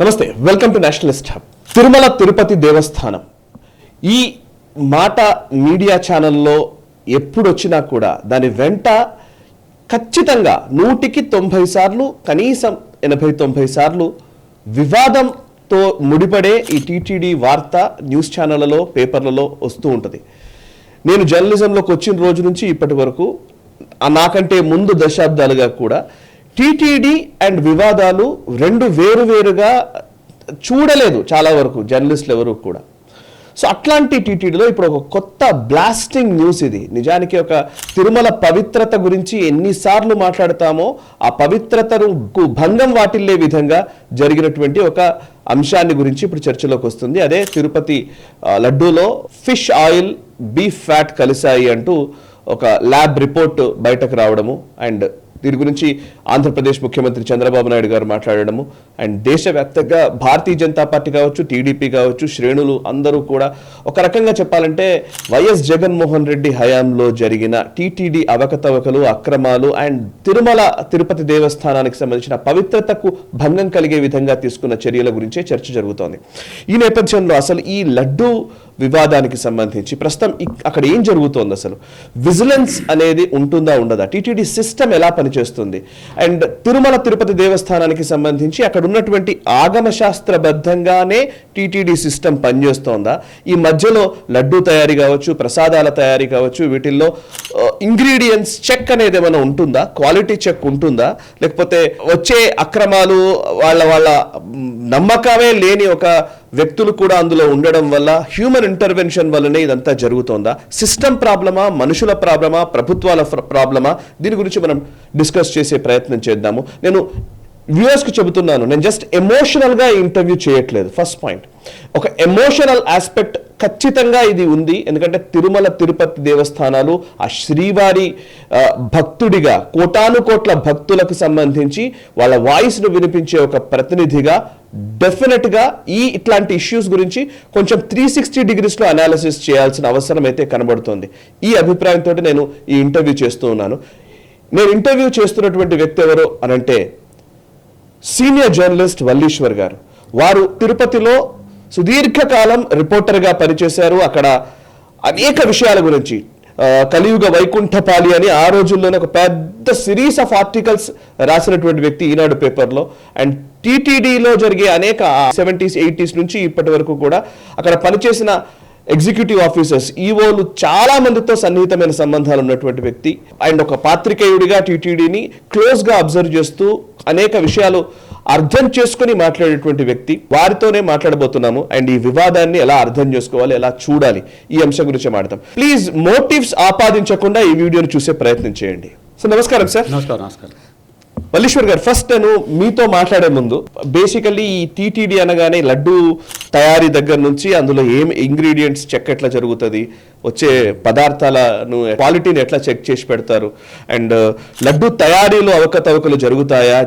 నమస్తే, welcome to Nationalist hub. Tirumala Tirupati దేవస్థానం ఈ మాట మీడియా ఛానల్లో ఎప్పుడు వచ్చినా కూడా దాని వెంట ఖచ్చితంగా 100కి 90 సార్లు, కనీసం 80-90 సార్లు వివాదంతో ముడిపడే ఈ టీటీడీ వార్త న్యూస్ ఛానళ్లలో, పేపర్లలో వస్తూ ఉంటుంది. నేను జర్నలిజంలోకి వచ్చిన రోజు నుంచి ఇప్పటి వరకు, నాకంటే ముందు దశాబ్దాలుగా కూడా టీటీడీ అండ్ వివాదాలు రెండు వేరువేరుగా చూడలేదు చాలా వరకు జర్నలిస్టులు ఎవరు కూడా. సో అట్లాంటి టీటీడీలో ఇప్పుడు ఒక కొత్త బ్లాస్టింగ్ న్యూస్ ఇది. నిజానికి ఒక తిరుమల పవిత్రత గురించి ఎన్నిసార్లు మాట్లాడతామో ఆ పవిత్రతకు భంగం వాటిల్లే విధంగా జరిగినటువంటి ఒక అంశాన్ని గురించి ఇప్పుడు చర్చలోకి వస్తుంది. అదే తిరుపతి లడ్డూలో ఫిష్ ఆయిల్, బీఫ్ ఫ్యాట్ కలిశాయి అంటూ ఒక ల్యాబ్ రిపోర్ట్ బయటకు రావడము, అండ్ దీని గురించి ఆంధ్రప్రదేశ్ ముఖ్యమంత్రి చంద్రబాబు నాయుడు గారు మాట్లాడడము, అండ్ దేశవ్యాప్తంగా భారతీయ జనతా పార్టీ కావచ్చు, టీడీపీ కావచ్చు, శ్రేణులు అందరూ కూడా ఒక రకంగా చెప్పాలంటే వైఎస్ జగన్మోహన్ రెడ్డి హయాంలో జరిగిన టీటీడీ అవకతవకలు, అక్రమాలు అండ్ తిరుమల తిరుపతి దేవస్థానానికి సంబంధించిన పవిత్రతకు భంగం కలిగే విధంగా తీసుకున్న చర్యల గురించే చర్చ జరుగుతోంది. ఈ నేపథ్యంలో అసలు ఈ లడ్డూ వివాదానికి సంబంధించి ప్రస్తుతం అక్కడ ఏం జరుగుతోంది, అసలు విజిలెన్స్ అనేది ఉంటుందా ఉండదా, టీటీడీ సిస్టమ్ ఎలా పనిచేస్తుంది, అండ్ తిరుమల తిరుపతి దేవస్థానానికి సంబంధించి అక్కడ ఉన్నటువంటి ఆగమ శాస్త్రబద్ధంగానే టీటీడీ సిస్టమ్ పనిచేస్తోందా, ఈ మధ్యలో లడ్డూ తయారీ కావచ్చు, ప్రసాదాల తయారీ కావచ్చు, వీటిల్లో ఇంగ్రీడియంట్స్ చెక్ అనేది ఏమైనా ఉంటుందా, క్వాలిటీ చెక్ ఉంటుందా, లేకపోతే వచ్చే అక్రమాలు వాళ్ళ నమ్మకమే లేని ఒక వ్యక్తులు కూడా అందులో ఉండడం వల్ల హ్యూమన్ ఇంటర్వెన్షన్ వల్లనే ఇదంతా జరుగుతోందా, సిస్టమ్ ప్రాబ్లమా, మనుషుల ప్రాబ్లమా, ప్రభుత్వాల ప్రాబ్లమా, దీని గురించి మనం డిస్కస్ చేసే ప్రయత్నం చేద్దాము. నేను వ్యూవర్స్కి చెబుతున్నాను, నేను జస్ట్ ఎమోషనల్గా ఇంటర్వ్యూ చేయట్లేదు. ఫస్ట్ పాయింట్, ఒక ఎమోషనల్ ఆస్పెక్ట్ ఖచ్చితంగా ఇది ఉంది. ఎందుకంటే తిరుమల తిరుపతి దేవస్థానాలు ఆ శ్రీవారి భక్తుడిగా, కోటాను కోట్ల భక్తులకు సంబంధించి వాళ్ళ వాయిస్ను వినిపించే ఒక ప్రతినిధిగా డెఫినెట్గా ఇట్లాంటి ఇష్యూస్ గురించి కొంచెం 360 డిగ్రీస్లో అనాలిసిస్ చేయాల్సిన అవసరం అయితే కనబడుతోంది. ఈ అభిప్రాయంతో నేను ఈ ఇంటర్వ్యూ చేస్తూ ఉన్నాను. నేను ఇంటర్వ్యూ చేస్తున్నటువంటి వ్యక్తి ఎవరు అనంటే సీనియర్ జర్నలిస్ట్ వల్లీశ్వర్ గారు. వారు తిరుపతిలో సుదీర్ఘకాలం రిపోర్టర్గా పనిచేశారు. అక్కడ అనేక విషయాల గురించి, కలియుగ వైకుంఠపాలి అని ఆ రోజుల్లోనే ఒక పెద్ద సిరీస్ ఆఫ్ ఆర్టికల్స్ రాసినటువంటి వ్యక్తి ఈనాడు పేపర్లో. అండ్ టీటీడీలో జరిగే అనేక 70s, 80s నుంచి ఇప్పటి వరకు కూడా అక్కడ పనిచేసిన ఎగ్జిక్యూటివ్ ఆఫీసర్స్, ఈఓలు చాలా మందితో సన్నిహితమైన సంబంధాలు ఉన్నటువంటి వ్యక్తి. అండ్ ఒక పాత్రికేయుడిగా టీటీడీని క్లోజ్గా అబ్జర్వ్ చేస్తూ అనేక విషయాలు అర్థం చేసుకుని మాట్లాడేటువంటి వ్యక్తి. వారితోనే మాట్లాడబోతున్నాము. అండ్ ఈ వివాదాన్ని ఎలా అర్థం చేసుకోవాలి, ఎలా చూడాలి, ఈ అంశం గురించి మాట్లాడతాం. ప్లీజ్ మోటివ్స్ ఆపాదించకుండా ఈ వీడియోని చూసే ప్రయత్నం చేయండి. సార్ నమస్కారం. సార్ నమస్కారం. వల్లీశ్వర్ గారు, ఫస్ట్ నేను మీతో మాట్లాడే ముందు బేసికల్లీ ఈ టీటీడీ అనగానే లడ్డు తయారీ దగ్గర నుంచి అందులో ఏం ఇంగ్రీడియంట్స్ చెక్ ఎట్లా జరుగుతుంది, వచ్చే పదార్థాలను క్వాలిటీని ఎట్లా చెక్ చేసి పెడతారు, అండ్ లడ్డు తయారీలో అవకతవకలు జరుగుతాయా,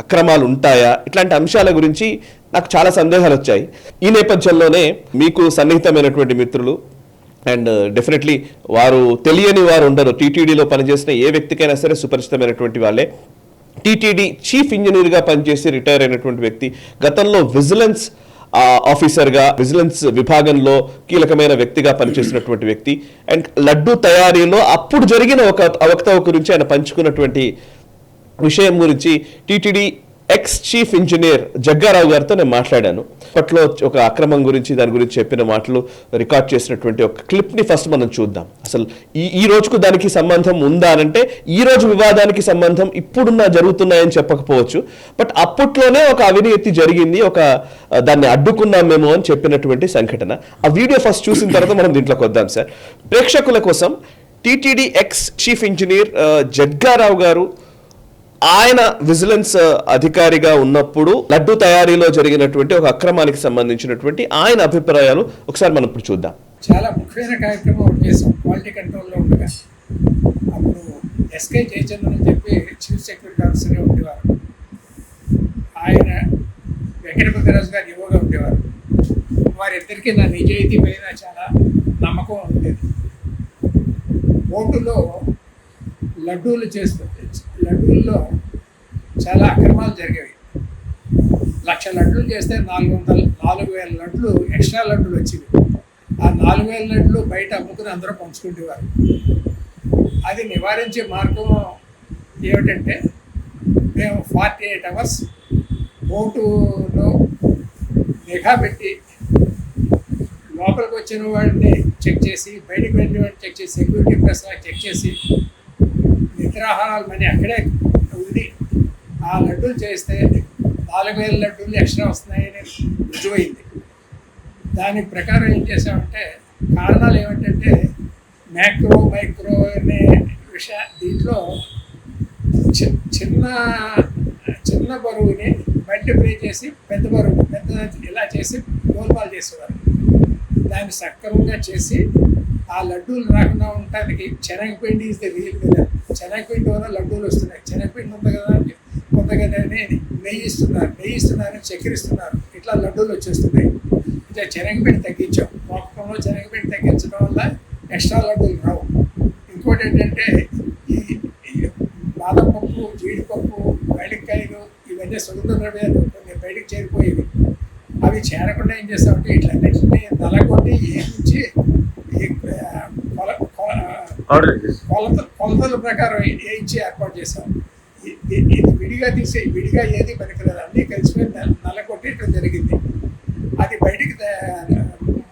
అక్రమాలు ఉంటాయా, ఇట్లాంటి అంశాల గురించి నాకు చాలా సందేహాలు వచ్చాయి. ఈ నేపథ్యంలోనే మీకు సన్నిహితమైనటువంటి మిత్రులు, అండ్ డెఫినెట్లీ వారు తెలియని వారు ఉండరు, టీటీడీలో పనిచేసిన ఏ వ్యక్తికైనా సరే సుపరిచితమైనటువంటి వాళ్ళే. టీటీడీ చీఫ్ ఇంజనీర్గా పనిచేసి రిటైర్ అయినటువంటి వ్యక్తి, గతంలో విజిలెన్స్ ఆఫీసర్గా, విజిలెన్స్ విభాగంలో కీలకమైన వ్యక్తిగా పనిచేసినటువంటి వ్యక్తి. అండ్ లడ్డు తయారీలో అప్పుడు జరిగిన ఒక అవకతవక గురించి ఆయన పంచుకున్నటువంటి విషయం గురించి TTD ex chief engineer Jagga Rao గారితో నేను మాట్లాడాను. అప్పట్లో ఒక అక్రమం గురించి, దాని గురించి చెప్పిన మాటలు రికార్డ్ చేసినటువంటి ఒక క్లిప్ని ఫస్ట్ మనం చూద్దాం. అసలు ఈ రోజుకు దానికి సంబంధం ఉందా అంటే, ఈ రోజు వివాదానికి సంబంధం ఇప్పుడున్న జరుగుతున్నాయని చెప్పకపోవచ్చు, బట్ అప్పట్లోనే ఒక అవినీతి జరిగింది, ఒక దాన్ని అడ్డుకున్నాం మేము అని చెప్పినటువంటి సంఘటన. ఆ వీడియో ఫస్ట్ చూసిన తర్వాత మనం దీంట్లోకి వద్దాం. సార్, ప్రేక్షకుల కోసం TTD ex chief engineer Jagga Rao గారు, ఆయన విజిలెన్స్ అధికారిగా ఉన్నప్పుడు లడ్డు తయారీలో జరిగినటువంటి ఒక అక్రమానికి సంబంధించినటువంటి ఆయన అభిప్రాయాలు ఒకసారి మనం ఇప్పుడు చూద్దాం. చాలా ముఖ్యమైన కార్యక్రమం ఒకటి చేసాం క్వాలిటీ కంట్రోల్లో ఉండగా. అప్పుడు ఎస్కే జయచంద్రన్ అని చెప్పి చీఫ్ సెక్యూరిటీ ఆఫీసర్గా ఉండేవారు. ఆయన వెంకటపతిరాజు గారు యువగా ఉండేవారు. వారిద్దరికీ నా నిజాయితీ పైన చాలా నమ్మకం ఉండేది. ఓటులో లడ్డూల్లో చాలా అక్రమాలు జరిగేవి. 1,00,000 లడ్లు చేస్తే 4,000 లడ్లు ఎక్స్ట్రా లడ్లు వచ్చింది. ఆ 4,000 లడ్లు బయట అమ్ముకుని అందరూ పంచుకుంటేవారు. అది నివారించే మార్గం ఏమిటంటే మేము 48 అవర్స్ బోటులో నిఘా పెట్టి లోపలికి వచ్చిన వాడిని చెక్ చేసి, బయటికి వెళ్ళిన వాడిని చెక్ చేసి, సెక్యూరిటీ పర్సనల్ చెక్ చేసి, నిద్రాహారాలు మనీ అక్కడే ఉండి ఆ లడ్డూలు చేస్తే 4,000 లడ్డూలు ఎక్స్ట్రా వస్తున్నాయని రుజువైంది. దాని ప్రకారం ఏం చేసామంటే కారణాలు ఏమిటంటే మైక్రో అనే దీంట్లో చిన్న బరువుని మల్టిప్లై చేసి పెద్ద ఇలా చేసి గోల్మాల్ చేసేవారు. దాన్ని సక్రమంగా చేసి ఆ లడ్డూలు రాకుండా ఉండటానికి శనగపిండి ఈజ్ ది రియల్ విలన్. శనగపిండి వల్ల లడ్డూలు వస్తున్నాయి. శనగపిండి ఉంది కదా నెయ్యి ఇస్తున్నారు, చక్కెర ఇస్తున్నారు, ఇట్లా లడ్డూలు వచ్చేస్తున్నాయి. ఇట్లా శనగపిండి తగ్గించాం. మొత్తంలో శనగపిండి తగ్గించడం వల్ల ఎక్స్ట్రా లడ్డూలు రావు. ఇంకోటి ఏంటంటే ఈ బాదం పప్పు, జీడిపప్పు, బయటకాయలు ఇవన్నీ సుగంధ ద్రవ్యాలు కొన్ని బయటకు చేరిపోయేవి. అవి చేరకుండా ఏం చేస్తామంటే ఇట్లన్నింటినీ నలగొట్టి నుంచి కొలతల ప్రకారం వేయించి ఏర్పాటు చేసాం. ఇది విడిగా ఏది పనికిరాదు, అన్నీ కలిసిపోయి నలగొట్టి ఇట్లా జరిగింది. అది బయటికి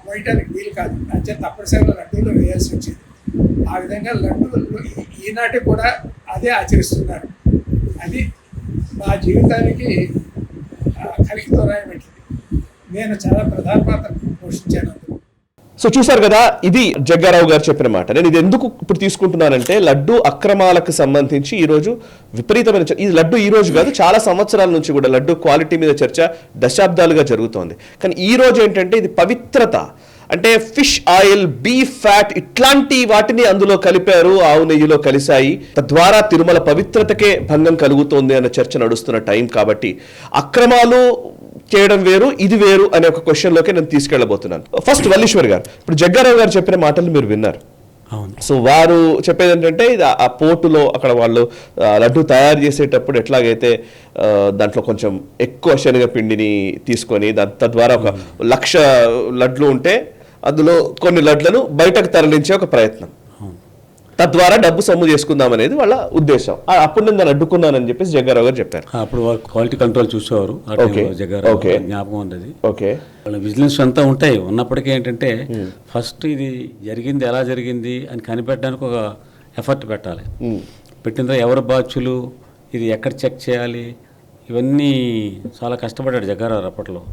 వేయటానికి వీలు కాదు. అంటే తప్పనిసరిగా లడ్డూలు వేయాల్సి వచ్చింది. ఆ విధంగా లడ్డూలు ఈనాటి కూడా అదే ఆచరిస్తున్నారు. అది నా జీవితానికి కలికితోరాయి పెట్టింది. నేను చాలా ప్రధాన పాత్ర పోషించాను. సో చూసారు కదా, ఇది జగ్గారావు గారు చెప్పిన మాట. నేను ఇది ఎందుకు ఇప్పుడు తీసుకుంటున్నానంటే లడ్డు అక్రమాలకు సంబంధించి ఈరోజు విపరీతమైన ఈ లడ్డు ఈ రోజు కాదు, చాలా సంవత్సరాల నుంచి కూడా లడ్డు క్వాలిటీ మీద చర్చ దశాబ్దాలుగా జరుగుతోంది. కానీ ఈ రోజు ఏంటంటే ఇది పవిత్రత, అంటే ఫిష్ ఆయిల్, బీఫ్ ఫ్యాట్ ఇట్లాంటి వాటిని అందులో కలిపారు, ఆవు నెయ్యిలో కలిశాయి. తద్వారా తిరుమల పవిత్రతకే భంగం కలుగుతోంది అన్న చర్చ నడుస్తున్న టైం కాబట్టి అక్రమాలు చేయడం వేరు, ఇది వేరు అనే ఒక క్వశ్చన్లోకి నేను తీసుకెళ్ళబోతున్నాను. ఫస్ట్ వల్లీశ్వర్ గారు, ఇప్పుడు జగ్గారావు గారు చెప్పిన మాటలు మీరు విన్నారు. సో వారు చెప్పేది ఏంటంటే ఇది ఆ పోర్టులో అక్కడ వాళ్ళు లడ్డు తయారు చేసేటప్పుడు ఎట్లాగైతే దాంట్లో కొంచెం ఎక్కువ శనగపిండిని తీసుకొని తద్వారా 1,00,000 లడ్లు ఉంటే అందులో కొన్ని లడ్లను బయటకు తరలించే ఒక ప్రయత్నం, తద్వారా డబ్బు సొమ్ము చేసుకుందాం అనేది వాళ్ళ ఉద్దేశం. అప్పుడు నేను దాన్ని అడ్డుకున్నానని చెప్పేసి జగ్గారావు గారు చెప్పారు. అప్పుడు వారు క్వాలిటీ కంట్రోల్ చూసేవారు. జగ్గారావు జ్ఞాపకం ఉంది. వాళ్ళ విజిలెన్స్ అంతా ఉంటాయి. ఉన్నప్పటికీ ఏంటంటే ఫస్ట్ ఇది జరిగింది ఎలా జరిగింది అని కనిపెట్టడానికి ఒక ఎఫర్ట్ పెట్టాలి. పెట్టిన తర్వాత ఎవరు బాధ్యులు, ఇది ఎక్కడ చెక్ చేయాలి, ఇవన్నీ చాలా కష్టపడ్డాడు జగ్గారావు అప్పట్లో.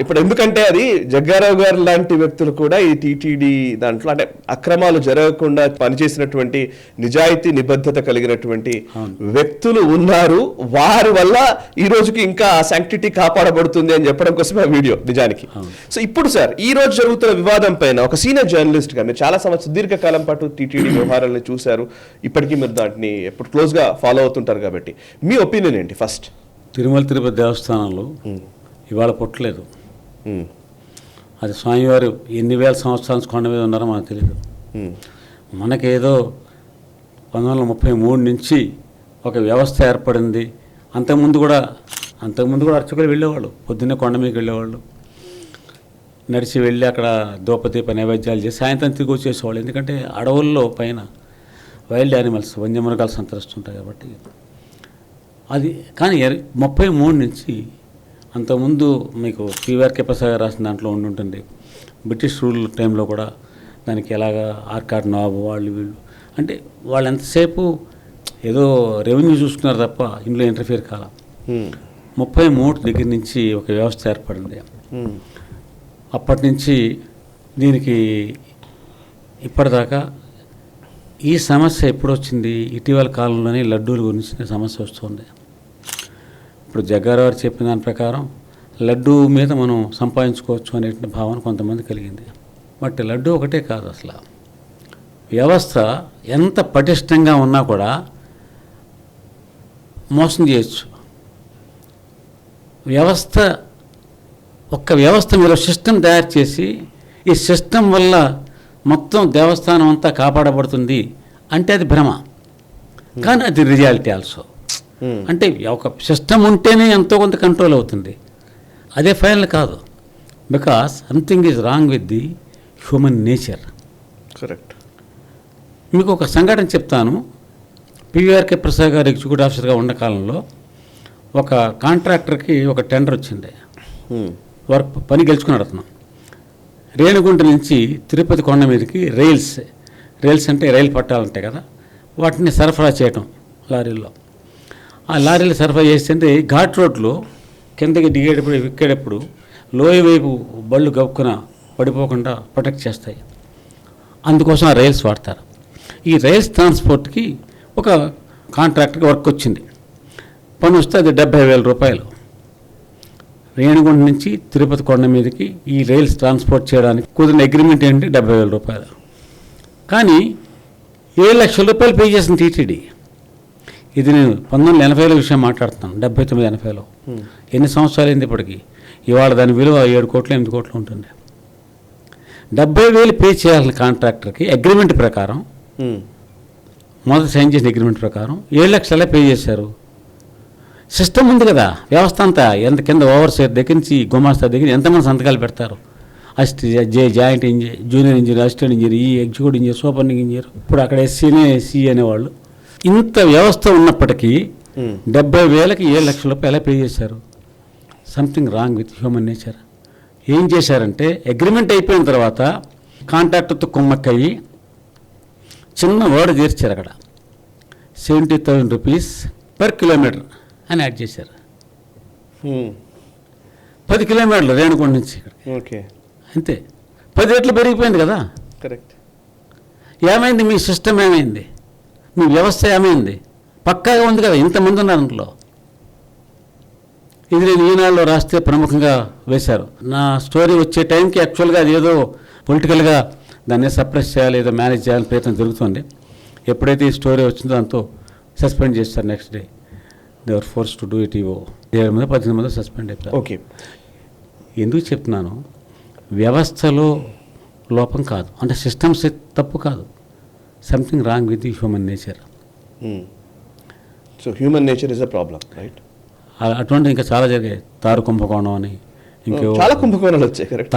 ఇప్పుడు ఎందుకంటే అది జగ్గారావు గారు లాంటి వ్యక్తులు కూడా ఈ టీటీడీ దాంట్లో అంటే అక్రమాలు జరగకుండా పనిచేసినటువంటి నిజాయితీ నిబద్ధత కలిగినటువంటి వ్యక్తులు ఉన్నారు. వారి వల్ల ఈ రోజుకి ఇంకా శాంక్టిటీ కాపాడబడుతుంది అని చెప్పడం కోసమే ఆ వీడియో నిజానికి. సో ఇప్పుడు సార్, ఈ రోజు జరుగుతున్న వివాదం పైన ఒక సీనియర్ జర్నలిస్ట్ గా మీరు చాలా సుదీర్ఘకాలం పాటు టీటీడీ వ్యవహారాలను చూశారు. ఇప్పటికీ మీరు దాంట్ని ఎప్పుడు క్లోజ్ గా ఫాలో అవుతుంటారు కాబట్టి మీ ఒపీనియన్ ఏంటి? ఫస్ట్, తిరుమల తిరుపతి దేవస్థానంలో ఇవాళ పుట్టలేదు. అది స్వామివారు ఎన్ని వేల సంవత్సరాల కొండ మీద ఉన్నారో మనకు తెలియదు. మనకేదో 1933 నుంచి ఒక వ్యవస్థ ఏర్పడింది. అంతకుముందు కూడా అర్చకులు వెళ్ళేవాళ్ళు, పొద్దున్నే కొండ మీదకి వెళ్ళేవాళ్ళు, నడిచి వెళ్ళి అక్కడ దూపదీప నైవేద్యాలు చేసి సాయంత్రం తిరిగి వచ్చేసేవాళ్ళు. ఎందుకంటే అడవుల్లో పైన వైల్డ్ యానిమల్స్, వన్యమృగాలు సంతరిస్తుంటాయి కాబట్టి. అది కానీ 33 నుంచి అంతకుముందు మీకు పీవీఆర్కే ప్రసాద్ రాసిన దాంట్లో ఉంటుంది. బ్రిటిష్ రూల్ టైంలో కూడా దానికి ఎలాగా ఆర్కాడ్ నవాబు వాళ్ళు వీళ్ళు అంటే వాళ్ళు ఎంతసేపు ఏదో రెవెన్యూ చూసుకున్నారు తప్ప ఇందులో ఇంటర్ఫియర్ కాల. 33 దగ్గర నుంచి ఒక వ్యవస్థ ఏర్పడింది. అప్పటి నుంచి దీనికి ఇప్పటిదాకా ఈ సమస్య ఎప్పుడు వచ్చింది? ఇటీవల కాలంలోనే లడ్డూల గురించి సమస్య వస్తుంది. ఇప్పుడు జగ్గారావు చెప్పిన దాని ప్రకారం లడ్డూ మీద మనం సంపాదించుకోవచ్చు అనే భావన కొంతమంది కలిగింది. బట్ లడ్డూ ఒకటే కాదు, అసలు వ్యవస్థ ఎంత పటిష్టంగా ఉన్నా కూడా మోసం చేయొచ్చు. ఒక్క వ్యవస్థ మీరు సిస్టమ్ తయారు చేసి ఈ సిస్టమ్ వల్ల మొత్తం దేవస్థానం అంతా కాపాడబడుతుంది అంటే అది భ్రమ, కానీ అది రియాలిటీ ఆల్సో. అంటే ఒక సిస్టమ్ ఉంటేనే ఎంతో కొంత కంట్రోల్ అవుతుంది, అదే ఫైనల్ కాదు. Because something is wrong with the human nature. Correct. మీకు ఒక సంఘటన చెప్తాను. పివిఆర్కే ప్రసాద్ గారు ఎగ్జిక్యూటివ్ ఆఫీసర్గా ఉన్న కాలంలో ఒక కాంట్రాక్టర్కి ఒక టెండర్ వచ్చింది. వర్క్ పని గెలుచుకున్నాడు అతను. రేణిగుంట నుంచి తిరుపతి కొండ మీదకి రైల్స్ అంటే రైలు పట్టాలు ఉంటాయి కదా, వాటిని సరఫరా చేయటం లారీల్లో. ఆ లారీలు సరఫరా చేస్తుంటే ఘాట్ రోడ్లో కిందకి దిగేటప్పుడు ఎక్కేటప్పుడు లోయ వైపు బళ్ళు గప్పుకున పడిపోకుండా ప్రొటెక్ట్ చేస్తాయి. అందుకోసం ఆ రైల్స్ వాడతారు. ఈ రైల్స్ ట్రాన్స్పోర్ట్కి ఒక కాంట్రాక్టర్కి వర్క్ వచ్చింది. పని వస్తే అది 70,000 రూపాయలు. రేణిగుంట నుంచి తిరుపతి కొండ మీదకి ఈ రైల్స్ ట్రాన్స్పోర్ట్ చేయడానికి కుదిరిన అగ్రిమెంట్ ఏంటి 70,000 రూపాయలు. కానీ 7 లక్షల రూపాయలు పే చేసిన టీటీడీ. ఇది నేను 1980లో విషయం మాట్లాడుతున్నాను, 79-80లో. ఎన్ని సంవత్సరాలు అయింది ఇప్పటికి? ఇవాళ దాని విలువ 7 కోట్లు 8 కోట్లు ఉంటుంది. 70,000 పే చేయాల్సిన కాంట్రాక్టర్కి అగ్రిమెంట్ ప్రకారం, మొదటి సైన్ చేసిన అగ్రిమెంట్ ప్రకారం 7 లక్షలే పే చేశారు. సిస్టమ్ ఉంది కదా, వ్యవస్థ అంతా ఎంత కింద ఓవర్సీర్ దగ్గర నుంచి గుమాస్తా దగ్గర ఎంతమంది సంతకాలు పెడతారు. Joint engineer, junior engineer, assistant engineer, ఈ ఎగ్జిక్యూటివ్ ఇంజనీర్, సూపరింటెండెంట్ ఇంజనీర్, ఇప్పుడు అక్కడ ఎస్సీ అనేవాళ్ళు. ఇంత వ్యవస్థ ఉన్నప్పటికీ 70,000కి 7 లక్షల రూపాయలు పే చేశారు. Something wrong with human nature. ఏం చేశారంటే అగ్రిమెంట్ అయిపోయిన తర్వాత కాంట్రాక్టర్తో కుమ్మక్కయ్యి చిన్న వర్డ్ చేర్చారు అక్కడ, 70,000 రూపీస్ పర్ కిలోమీటర్ అని యాడ్ చేశారు. 10 కిలోమీటర్లు రేణుగుంట నుంచి ఇక్కడ. ఓకే, అంతే. 10 రెట్లు పెరిగిపోయింది కదా. కరెక్ట్. ఏమైంది? మీ సిస్టమ్ ఏమైంది? మీ వ్యవస్థ ఏమైంది? పక్కాగా ఉంది కదా, ఇంతమంది ఉన్నారు అందులో. ఇది నేను ఈనాడులో రాస్తే ప్రముఖంగా వేశారు. నా స్టోరీ వచ్చే టైంకి యాక్చువల్గా అది ఏదో పొలిటికల్గా దాన్ని సప్రెస్ చేయాలి, ఏదో మేనేజ్ చేయాలని ప్రయత్నం జరుగుతుంది. ఎప్పుడైతే ఈ స్టోరీ వచ్చిందో దాంతో సస్పెండ్ చేస్తారు. Next day they are force to do it. 7 మంది 18 మంది సస్పెండ్ అయిపోయారు. ఓకే. ఎందుకు చెప్తున్నాను? వ్యవస్థలో లోపం కాదు, అంటే సిస్టమ్స్ తప్పు కాదు. Something wrong with the human nature. So human nature is a problem, right? అటువంటి ఇంకా చాలా జరిగాయి. తారు కుంభకోణం అని, ఇంకో చాలా కుంభకోణాలు వచ్చాయి. కరెక్ట్.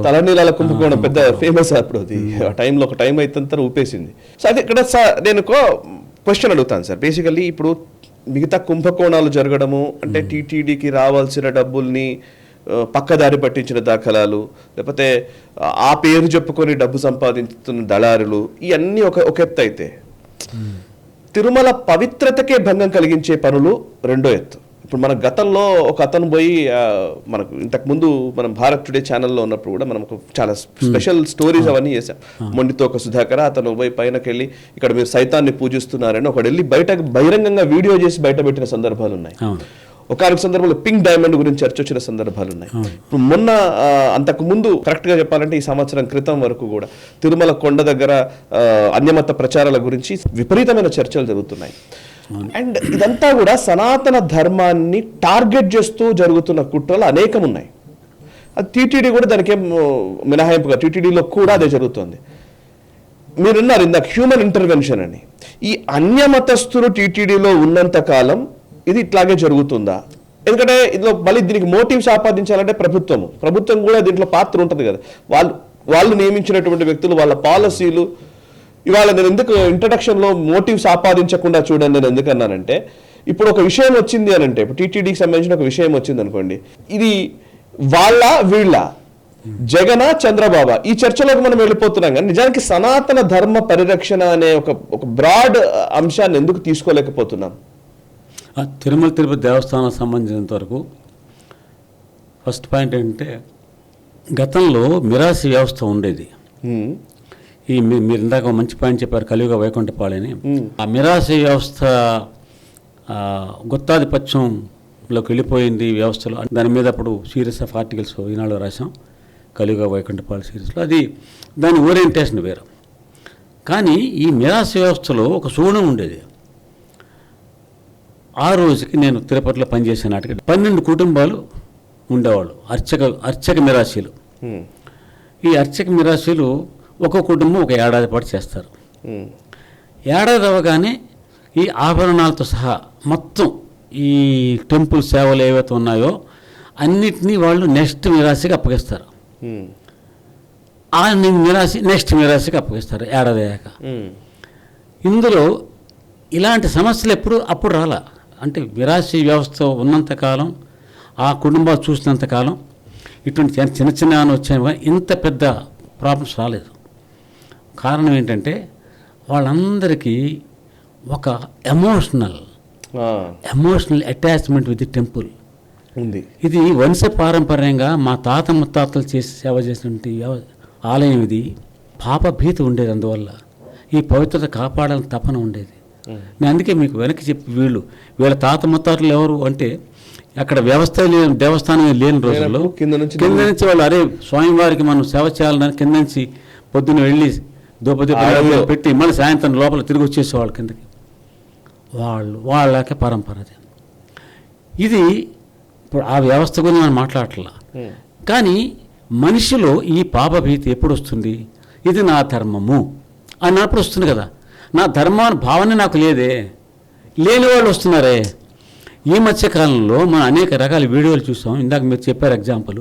తలనీలాల కుంభకోణం పెద్ద ఫేమస్. అప్పుడు అది ఆ టైంలో ఒక టైం అయితే ఊపేసింది. సో అది ఇక్కడ నేను ఒక క్వశ్చన్ అడుగుతాను సార్. బేసికల్లీ ఇప్పుడు మిగతా కుంభకోణాలు జరగడము అంటే టీటీడీకి రావాల్సిన డబ్బుల్ని పక్కదారి పట్టించిన దాఖలాలు, లేకపోతే ఆ పేరు చెప్పుకొని డబ్బు సంపాదించుతున్న దళారులు, ఇవన్నీ ఒక ఎత్తు అయితే, తిరుమల పవిత్రతకే భంగం కలిగించే పనులు రెండో ఎత్తు. ఇప్పుడు మన గతంలో ఒక అతను పోయి మనకు ఇంతకుముందు మనం భారత్ టుడే ఛానల్లో ఉన్నప్పుడు కూడా మనం చాలా స్పెషల్ స్టోరీస్ అవన్నీ చేసాం. మొండితో ఒక సుధాకర్ అతను పోయి పైనకి వెళ్ళి ఇక్కడ మీరు సైతాన్ని పూజిస్తున్నారని ఒకడు వెళ్ళి బహిరంగంగా వీడియో చేసి బయట పెట్టిన సందర్భాలు ఉన్నాయి. ఒకనొక సందర్భంలో పింక్ డైమండ్ గురించి చర్చ వచ్చిన సందర్భాలు ఉన్నాయి. ఇప్పుడు మొన్న అంతకు ముందు కరెక్ట్గా చెప్పాలంటే ఈ సంవత్సరం క్రితం వరకు కూడా తిరుమల కొండ దగ్గర అన్యమత ప్రచారాల గురించి విపరీతమైన చర్చలు జరుగుతున్నాయి. అండ్ ఇదంతా కూడా సనాతన ధర్మాన్ని టార్గెట్ చేస్తూ జరుగుతున్న కుట్రలు అనేకం ఉన్నాయి. అది టీటీడీ కూడా దానికి ఏం మినహాయింపుగా, టీటీడీలో కూడా అదే జరుగుతుంది. మీరున్నారు ఇందాక హ్యూమన్ ఇంటర్వెన్షన్ అని. ఈ అన్యమతస్థులు టీటీడీలో ఉన్నంత కాలం ఇది ఇట్లాగే జరుగుతుందా? ఎందుకంటే ఇందులో మళ్ళీ దీనికి మోటివ్స్ ఆపాదించాలంటే ప్రభుత్వం కూడా దీంట్లో పాత్ర ఉంటుంది కదా. వాళ్ళు నియమించినటువంటి వ్యక్తులు, వాళ్ళ పాలసీలు. ఇవాళ నేను ఎందుకు ఇంట్రడక్షన్లో మోటివ్స్ ఆపాదించకుండా చూడండి నేను ఎందుకన్నానంటే, ఇప్పుడు ఒక విషయం వచ్చింది అని అంటే, ఇప్పుడు టీటీడీకి సంబంధించిన ఒక విషయం వచ్చింది అనుకోండి, ఇది వీళ్ళ జగన చంద్రబాబు ఈ చర్చలోకి మనం వెళ్ళిపోతున్నాం. కానీ నిజానికి సనాతన ధర్మ పరిరక్షణ అనే ఒక బ్రాడ్ అంశాన్ని ఎందుకు తీసుకోలేకపోతున్నాం? తిరుమల తిరుపతి దేవస్థానానికి సంబంధించినంత వరకు ఫస్ట్ పాయింట్ ఏంటంటే, గతంలో మిరాసి వ్యవస్థ ఉండేది. ఈ మీరు ఇందాక మంచి పాయింట్ చెప్పారు, కలియుగ వైకుంఠపాళి. ఆ మిరాసి వ్యవస్థ గుత్తాధిపత్యంలోకి వెళ్ళిపోయింది వ్యవస్థలో. దాని మీద అప్పుడు సీరీస్ ఆఫ్ ఆర్టికల్స్ ఈనాడులో రాసాం, కలియుగ వైకుంఠపాళి సిరీస్లో. అది దాని ఓరియంటేషన్ వేరు. కానీ ఈ మిరాసి వ్యవస్థలో ఒక శూన్యం ఉండేది. ఆ రోజుకి నేను తిరుపతిలో పనిచేసే నాటికి 12 కుటుంబాలు ఉండేవాళ్ళు, అర్చక మిరాశీలు. ఈ అర్చక మిరాశీలు ఒక్కొక్క కుటుంబం ఒక ఏడాది పాటు చేస్తారు. ఏడాది అవ్వగానే ఈ ఆభరణాలతో సహా మొత్తం ఈ టెంపుల్ సేవలు ఏవైతే ఉన్నాయో అన్నిటినీ వాళ్ళు నెక్స్ట్ మిరాసికి అప్పగిస్తారు. ఆ మిరాసి నెక్స్ట్ మిరాసికి అప్పగిస్తారు ఏడాది అయ్యాక. ఇందులో ఇలాంటి సమస్యలు అప్పుడు రాలా. అంటే మిరాసి వ్యవస్థ ఉన్నంతకాలం, ఆ కుటుంబాలు చూసినంతకాలం ఇటువంటి చిన్న చిన్న వచ్చాయి, ఇంత పెద్ద ప్రాబ్లమ్స్ రాలేదు. కారణం ఏంటంటే వాళ్ళందరికీ ఒక emotional attachment with the temple ఉంది. ఇది వంశపారంపర్యంగా మా తాత ముత్తాతలు చేసి సేవ చేసినటువంటి ఆలయం ఇది. పాప భీతి ఉండేది, అందువల్ల ఈ పవిత్రత కాపాడాలని తపన ఉండేది. నేను అందుకే మీకు వెనక్కి చెప్పి వీళ్ళ తాత ముత్తాతలు ఎవరు అంటే అక్కడ వ్యవస్థ లేని దేవస్థానం లేని రోజుల్లో కింద నుంచి వాళ్ళు అరే స్వామివారికి మనం సేవ చేయాలని కింద నుంచి పొద్దున్న వెళ్ళి దూపదీపాలు పెట్టి మళ్ళీ సాయంత్రం లోపల తిరిగి వచ్చేసేవాళ్ళు కిందకి. వాళ్ళకే పరంపర అది. ఇది ఇప్పుడు ఆ వ్యవస్థ గురించి మనం మాట్లాడట్లా. కానీ మనిషిలో ఈ పాపభీతి ఎప్పుడు వస్తుంది? ఇది నా ధర్మము అన్నప్పుడు వస్తుంది కదా. నా ధర్మం భావన నాకు లేని వాళ్ళు వస్తున్నారే. ఈ మధ్యకాలంలో మనం అనేక రకాల వీడియోలు చూసాం. ఇందాక మీరు చెప్పారు ఎగ్జాంపుల్,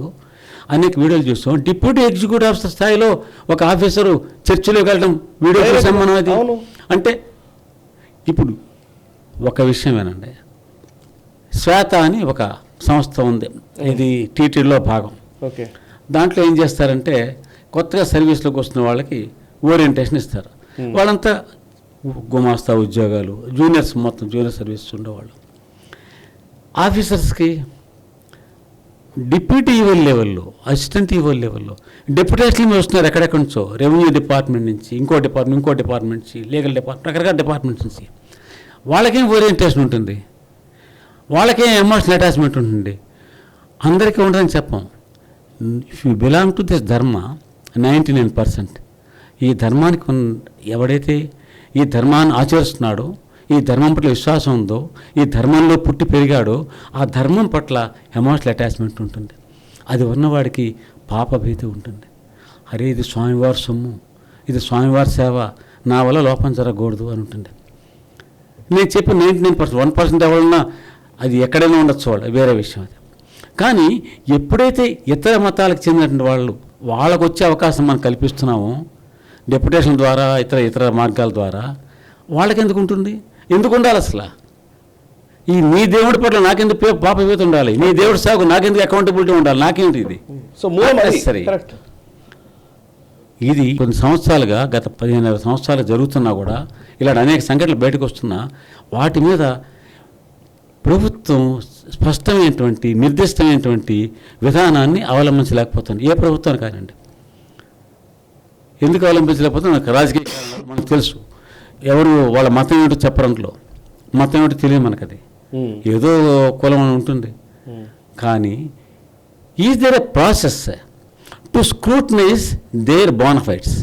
అనేక వీడియోలు చూసాం. డిప్యూటీ ఎగ్జిక్యూటివ్ ఆఫీసర్ స్థాయిలో ఒక ఆఫీసరు చర్చిలోకి వెళ్ళడం వీడియో చూసాం మనం. అది అంటే ఇప్పుడు ఒక విషయం ఏనండి, శ్వేత అని ఒక సంస్థ ఉంది, ఇది టీటీడీలో భాగం. ఓకే. దాంట్లో ఏం చేస్తారంటే కొత్తగా సర్వీస్లోకి వస్తున్న వాళ్ళకి ఓరియంటేషన్ ఇస్తారు. వాళ్ళంతా గుమాస్తా ఉద్యోగాలు, జూనియర్స్, మొత్తం జూనియర్ సర్వీస్ ఉండేవాళ్ళు. ఆఫీసర్స్కి డిప్యూటీ ఈవో లెవెల్లో, అసిస్టెంట్ ఈవో లెవెల్లో డెప్యుటేషన్లు వస్తున్నారు ఎక్కడెక్కడి నుంచో, రెవెన్యూ డిపార్ట్మెంట్ నుంచి, ఇంకో డిపార్ట్మెంట్ నుంచి, లీగల్ డిపార్ట్మెంట్, రకరకాల డిపార్ట్మెంట్స్ నుంచి. వాళ్ళకేం ఓరియంటేషన్ ఉంటుంది, వాళ్ళకేం ఎమోషనల్ అటాచ్మెంట్ ఉంటుంది, అందరికీ ఉండదని చెప్పం. If you belong to this ధర్మ 99% ఈ ధర్మానికి ఎవడైతే ఈ ధర్మాన్ని ఆచరిస్తున్నాడో, ఈ ధర్మం పట్ల విశ్వాసం ఉందో, ఈ ధర్మంలో పుట్టి పెరిగాడో, ఆ ధర్మం పట్ల ఎమోషనల్ అటాచ్మెంట్ ఉంటుంది. అది ఉన్నవాడికి పాపభీతి ఉంటుంది. అరే ఇది స్వామివారి సొమ్ము, ఇది స్వామివారి సేవ, నా వల్ల లోపం జరగకూడదు అని ఉంటుంది. నేను చెప్పి 99%, 1% ఎవరన్నా అది ఎక్కడైనా ఉండొచ్చు, వాళ్ళు వేరే విషయం అది. కానీ ఎప్పుడైతే ఇతర మతాలకు చెందినటువంటి వాళ్ళకు వచ్చే అవకాశం మనం కల్పిస్తున్నామో డెప్యుటేషన్ ద్వారా, ఇతర మార్గాల ద్వారా, వాళ్ళకి ఎందుకు ఉంటుంది? ఎందుకు ఉండాలి అసలు? ఈ నీ దేవుడి పట్ల నాకెందుకు పాపభీతి ఉండాలి? నీ దేవుడి సేవకు నాకెందుకు అకౌంటబిలిటీ ఉండాలి? నాకేంటి ఇది? సో సరే, ఇది కొన్ని సంవత్సరాలుగా, గత 15 సంవత్సరాలు జరుగుతున్నా కూడా ఇలాంటి అనేక సంఘటనలు బయటకు వస్తున్నా వాటి మీద ప్రభుత్వం స్పష్టమైనటువంటి నిర్దిష్టమైనటువంటి విధానాన్ని అవలంబించలేకపోతుంది. ఏ ప్రభుత్వాన్ని కానివ్వండి. ఎందుకు అవలంబించలేకపోతే నాకు రాజకీయ కారణాలు మనకు తెలుసు. ఎవరు వాళ్ళ మతం ఏమిటో చెప్పరంట్లో, మతం ఏమిటో తెలియదు మనకు. అది ఏదో కులం అని ఉంటుంది. కానీ is there a process to scrutinise their bona fides?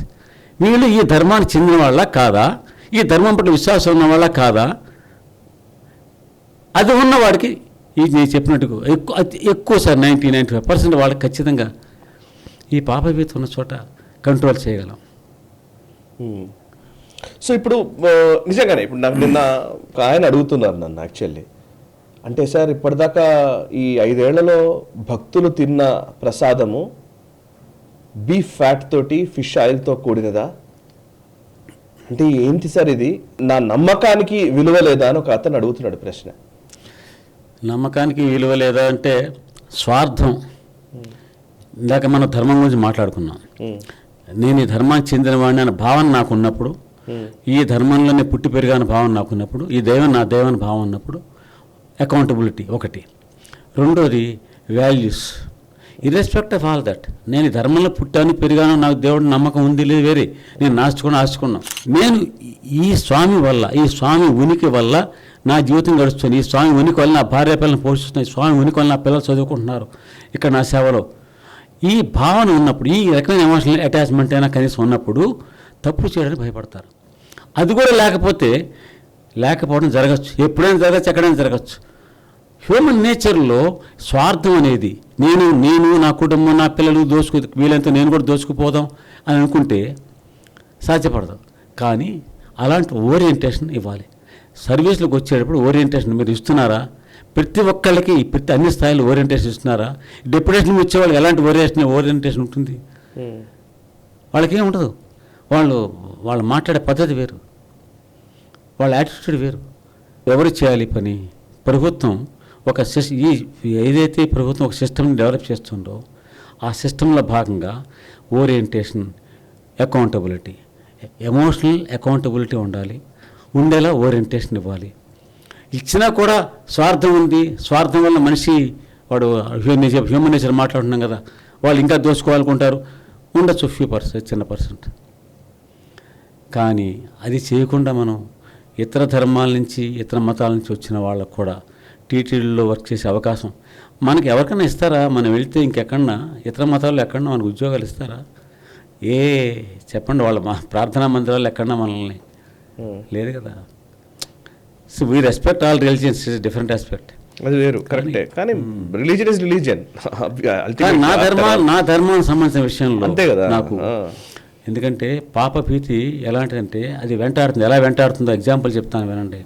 వీళ్ళు ఈ ధర్మానికి చెందిన వాళ్ళ కాదా, ఈ ధర్మం పట్ల విశ్వాసం ఉన్న వాళ్ళ కాదా? అది ఉన్నవాడికి ఇది నేను చెప్పినట్టుగా ఎక్కువ సార్ 90-95% వాళ్ళకి ఖచ్చితంగా ఈ పాపభీతి ఉన్న చోట కంట్రోల్ చేయగలం. సో ఇప్పుడు నిజంగానే ఇప్పుడు నాకు నిన్న ఆయన అడుగుతున్నారు నన్ను యాక్చువల్లీ, అంటే సార్ ఇప్పటిదాకా ఈ 5 ఏళ్లలో భక్తులు తిన్న ప్రసాదము బీఫ్ ఫ్యాట్ తోటి, ఫిష్ ఆయిల్తో కూడినదా? అంటే ఏంటి సార్ ఇది? నా నమ్మకానికి విలువ లేదా అని ఒక అతను అడుగుతున్నాడు ప్రశ్న. నమ్మకానికి విలువ లేదా అంటే స్వార్థం. ఇందాక మనం ధర్మం గురించి మాట్లాడుకున్నాం. నేను ఈ ధర్మానికి చెందినవాడిని అనే భావన నాకు ఉన్నప్పుడు, ఈ ధర్మంలోనే పుట్టి పెరిగాన భావన నాకు ఉన్నప్పుడు, ఈ దైవం నా దైవం భావన ఉన్నప్పుడు అకౌంటబిలిటీ ఒకటి. రెండోది వాల్యూస్. ఇర్రెస్పెక్ట్ ఆఫ్ ఆల్ దట్, నేను ఈ ధర్మంలో పుట్టాను, పెరిగాను, నాకు దేవుడు నమ్మకం ఉంది లేదు వేరే, నేను ఆశకున్నాను. నేను ఈ స్వామి వల్ల, ఈ స్వామి ఉనికి వల్ల నా జీవితం గడుస్తుంది, ఈ స్వామి ఉనికి వల్ల నా భార్య పిల్లలను పోషిస్తున్నాయి, స్వామి ఉనికి వల్ల నా పిల్లలు చదువుకుంటున్నారు ఇక్కడ నా సేవలో. ఈ భావన ఉన్నప్పుడు, ఈ రకమైన ఎమోషనల్ అటాచ్మెంట్ అయినా కనీసం ఉన్నప్పుడు తప్పు చేయడానికి భయపడతారు. అది కూడా లేకపోవడం జరగచ్చు, ఎప్పుడైనా జరగచ్చు, ఎక్కడైనా జరగచ్చు. హ్యూమన్ నేచర్లో స్వార్థం అనేది, నేను నా కుటుంబం, నా పిల్లలు వీళ్ళంతా నేను కూడా దోచుకుపోదాం అని అనుకుంటే సాధ్యపడదు. కానీ అలాంటి ఓరియంటేషన్ ఇవ్వాలి. సర్వీసులకు వచ్చేటప్పుడు ఓరియంటేషన్ మీరు ఇస్తున్నారా? ప్రతి ఒక్కళ్ళకి ప్రతి అన్ని స్థాయిలో ఓరియంటేషన్ ఇస్తున్నారా? డెప్యుటేషన్ వచ్చేవాళ్ళకి ఎలాంటి ఓరియంటేషన్ ఉంటుంది? వాళ్ళకేం ఉండదు. వాళ్ళు మాట్లాడే పద్ధతి వేరు, వాళ్ళ యాటిట్యూడ్ వేరు. ఎవరు చేయాలి పని? ప్రభుత్వం ఏదైతే ప్రభుత్వం ఒక సిస్టమ్ని డెవలప్ చేస్తుందో ఆ సిస్టంలో భాగంగా ఓరియంటేషన్, అకౌంటబిలిటీ, ఎమోషనల్ అకౌంటబిలిటీ ఉండాలి. ఉండేలా ఓరియంటేషన్ ఇవ్వాలి. ఇచ్చినా కూడా స్వార్థం ఉంది. స్వార్థం వల్ల మనిషి వాడు హ్యూమన్ నేచర్ మాట్లాడుతున్నాం కదా, వాళ్ళు ఇంకా దోచుకోవాలనుకుంటారు. ఉండొచ్చు చిన్న పర్సెంట్. కానీ అది చేయకుండా మనం ఇతర ధర్మాల నుంచి ఇతర మతాల నుంచి వచ్చిన వాళ్ళకు కూడా టీటీడీలో వర్క్ చేసే అవకాశం మనకి ఎవరికైనా ఇస్తారా? మనం వెళ్తే ఇంకెక్కడన్నా ఇతర మతాల్లో ఎక్కడన్నా మనకు ఉద్యోగాలు ఇస్తారా? చెప్పండి, వాళ్ళ ప్రార్థనా మందిరాలు ఎక్కడన్నా మనల్ని లేదు కదా. So we respect all religions, is different aspect. అది వేరు, కరెక్టే. కానీ రిలీజియన్ ఇస్ రిలీజియన్. నా ధర్మానికి సంబంధించిన విషయంలో అంతే కదా నాకు. ఎందుకంటే పాపభీతి ఎలాంటిదంటే అది వెంటాడుతుంది. ఎలా వెంటాడుతుందో ఎగ్జాంపుల్ చెప్తాను వినండి.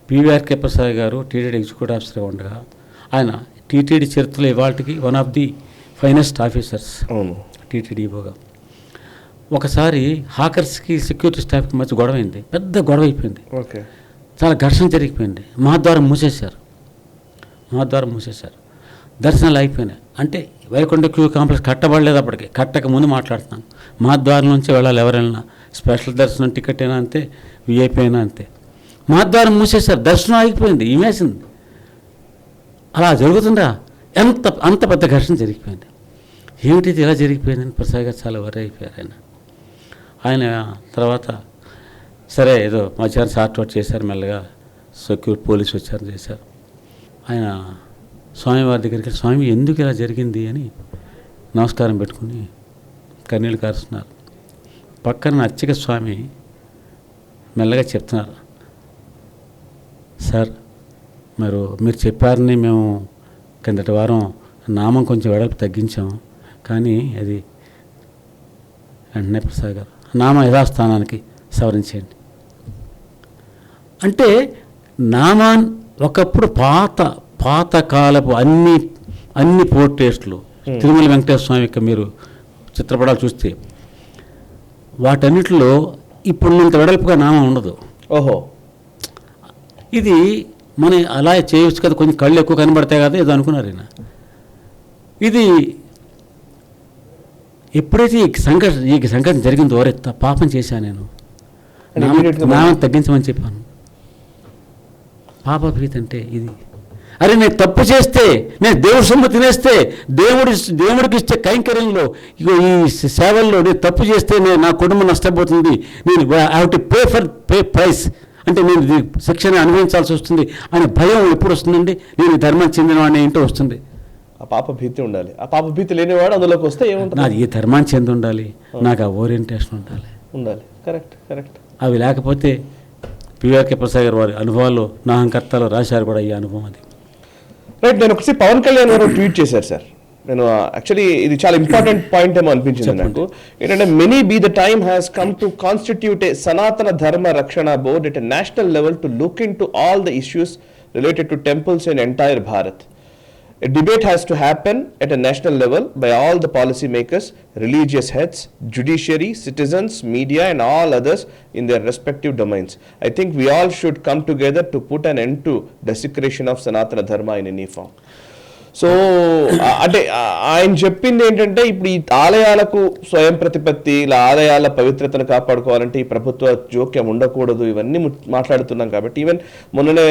పివిఆర్కే ప్రసాద్ గారు టీటీడీ ఎగ్జిక్యూటివ్ ఆఫీసర్గా ఉండగా ఆయన టీటీడీ చరిత్రలో ఇవాళకి one of the finest officers టీటీడీగా. ఒకసారి హాకర్స్కి సెక్యూరిటీ స్టాఫ్కి మధ్య గొడవ అయింది, పెద్ద గొడవ అయిపోయింది. ఓకే, చాలా ఘర్షణ జరిగిపోయింది. మహాద్వారం మూసేశారు. దర్శనాలు అయిపోయినాయి. అంటే వైకుంఠ క్యూ కాంప్లెక్స్ కట్టబడలేదు అప్పటికి, కట్టక ముందు మాట్లాడుతున్నాను. మహాద్వారం నుంచి వెళ్ళాలి ఎవరైనా, స్పెషల్ దర్శనం టికెట్ అయినా అంతే, విఐపీ అయినా అంతే. మహాద్వారం మూసేశారు, దర్శనం ఆగిపోయింది, ఇమేసింది. అలా జరుగుతుందా? అంత పెద్ద ఘర్షణ జరిగిపోయింది. ఏమిటిది ఇలా జరిగిపోయిందని ప్రసాద్ గారు చాలా వరి అయిపోయారు. ఆయన తర్వాత సరే ఏదో మధ్యాహ్నం సార్ట్అవుట్ చేశారు, మెల్లగా పోలీసు వచ్చారు చేశారు. ఆయన స్వామివారి దగ్గరికి స్వామి ఎందుకు ఇలా జరిగింది అని నమస్కారం పెట్టుకుని కన్నీళ్ళు కారుస్తున్నారు. పక్కన అర్చక స్వామి మెల్లగా చెప్తున్నారు, సార్ మీరు చెప్పారని మేము కిందటి వారం నామం కొంచెం వెడల్పు తగ్గించాము, కానీ అది వెంటనే ప్రసాద్ గారు నామ యథాస్థానానికి సవరించేయండి అంటే నామాన్ ఒకప్పుడు పాతకాలపు అన్ని పోర్ట్రేట్లు తిరుమల వెంకటేశ్వర స్వామి యొక్క మీరు చిత్రపటాలు చూస్తే వాటన్నిటిలో ఇప్పుడున్నంత వెడల్పుగా నామం ఉండదు. ఓహో, ఇది మన అలా చేయవచ్చు కదా, కొంచెం కళ్ళు ఎక్కువ కనబడతాయి కదా ఏదో అనుకున్నారు ఈయన. ఇది ఎప్పుడైతే ఈ సంఘటన జరిగిందో ఓరెత్త పాపం చేశాను నేను, నామం తగ్గించమని చెప్పాను. పాపభీతి అంటే ఇది. అరే నేను తప్పు చేస్తే, నేను దేవుడి సొమ్ము తినేస్తే, దేవుడికి ఇచ్చే కైంకర్యంలో ఈ సేవల్లో నేను తప్పు చేస్తే నా కుటుంబం నష్టపోతుంది, నేను I have to pay price, అంటే నేను శిక్షణ అనుభవించాల్సి వస్తుంది అనే భయం ఎప్పుడు వస్తుందండి? నేను ధర్మం చెందినవాడిని ఏంటో వస్తుంది. ఆ పాప భీతి ఉండాలి. ఆ పాప భీతి లేనివాడు అందులోకి వస్తే ఏముంటుంది? నాది ఈ ధర్మాన్ని చెంది ఉండాలి, నాకు ఆ ఓరియంటేషన్ ఉండాలి. కరెక్ట్. అవి లేకపోతే పివిఆర్కే ప్రసాద్ గారు వారి అనుభవాల్లో నా అంకర్తలో రాశారు కూడా ఈ అనుభవం. అది రైట్. నేను ఒకసారి పవన్ కళ్యాణ్ గారు ట్వీట్ చేశారు సార్. నేను యాక్చువల్లీ ఇది చాలా ఇంపార్టెంట్ పాయింట్ ఏమో అనిపించింది నాకు. ఏంటంటే maybe the time has come to constitute a సనాతన ధర్మ రక్షణ board at a national level to look into all the issues related to temples in entire Bharat. A debate has to happen at a national level by all the policy makers, religious heads, judiciary, citizens, media and all others in their respective domains. I think we all should come together to put an end to desecration of Sanatana Dharma in any form. So అంటే ఆయన చెప్పింది ఏంటంటే ఇప్పుడు ఈ ఆలయాలకు స్వయం ప్రతిపత్తి, ఇలా ఆలయాల పవిత్రతను కాపాడుకోవాలంటే ఈ ప్రభుత్వ జోక్యం ఉండకూడదు, ఇవన్నీ మాట్లాడుతున్నాం. కాబట్టి ఈవెన్ మొన్ననే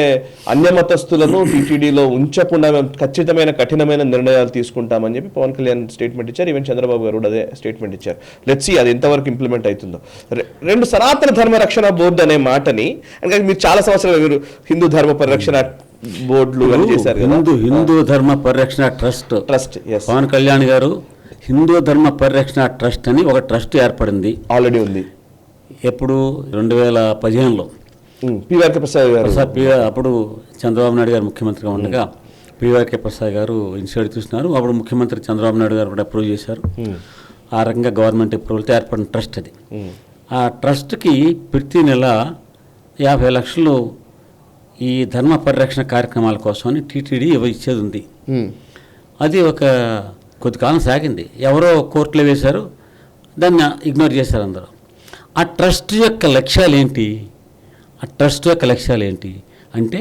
అన్యమతస్థులను టీటీడీలో ఉంచకుండా మేము ఖచ్చితమైన కఠినమైన నిర్ణయాలు తీసుకుంటామని చెప్పి పవన్ కళ్యాణ్ స్టేట్మెంట్ ఇచ్చారు. ఈవెన్ చంద్రబాబు గారు కూడా అదే స్టేట్మెంట్ ఇచ్చారు. లెట్స్ సీ అది ఎంతవరకు ఇంప్లిమెంట్ అవుతుందో. రెండు సనాతన ధర్మ రక్షణ బోర్డు అనే మాటని, అంటే మీరు చాలా సంవత్సరాలు మీరు హిందూ ధర్మ పరిరక్షణ బోర్డులు చేశారు కదా, హిందూ ధర్మ పరిరక్షణ ట్రస్ట్. పవన్ కళ్యాణ్ గారు హిందూ ధర్మ పరిరక్షణ ట్రస్ట్ అని ఒక ట్రస్ట్ ఏర్పడింది, ఆల్రెడీ ఉంది. ఎప్పుడు 2015లో పివిఆర్కే ప్రసాద్ గారు, అప్పుడు చంద్రబాబు నాయుడు గారు ముఖ్యమంత్రిగా ఉండగా పివిఆర్కే ప్రసాద్ గారు ఇనిషియేటివ్ తీసుకున్నారు. అప్పుడు ముఖ్యమంత్రి చంద్రబాబు నాయుడు గారు కూడా అప్రూవ్ చేశారు. ఆ రకంగా గవర్నమెంట్ అప్రూవల్తో ఏర్పడిన ట్రస్ట్ అది. ఆ ట్రస్ట్కి ప్రతి నెల 50 లక్షలు ఈ ధర్మ పరిరక్షణ కార్యక్రమాల కోసమని టీటీడీ ఇచ్చేది ఉంది. అది ఒక కొద్ది కాలం సాగింది. ఎవరో కోర్టులో వేశారు, దాన్ని ఇగ్నోర్ చేశారు అందరూ. ఆ ట్రస్ట్ యొక్క లక్ష్యాలు ఏంటి అంటే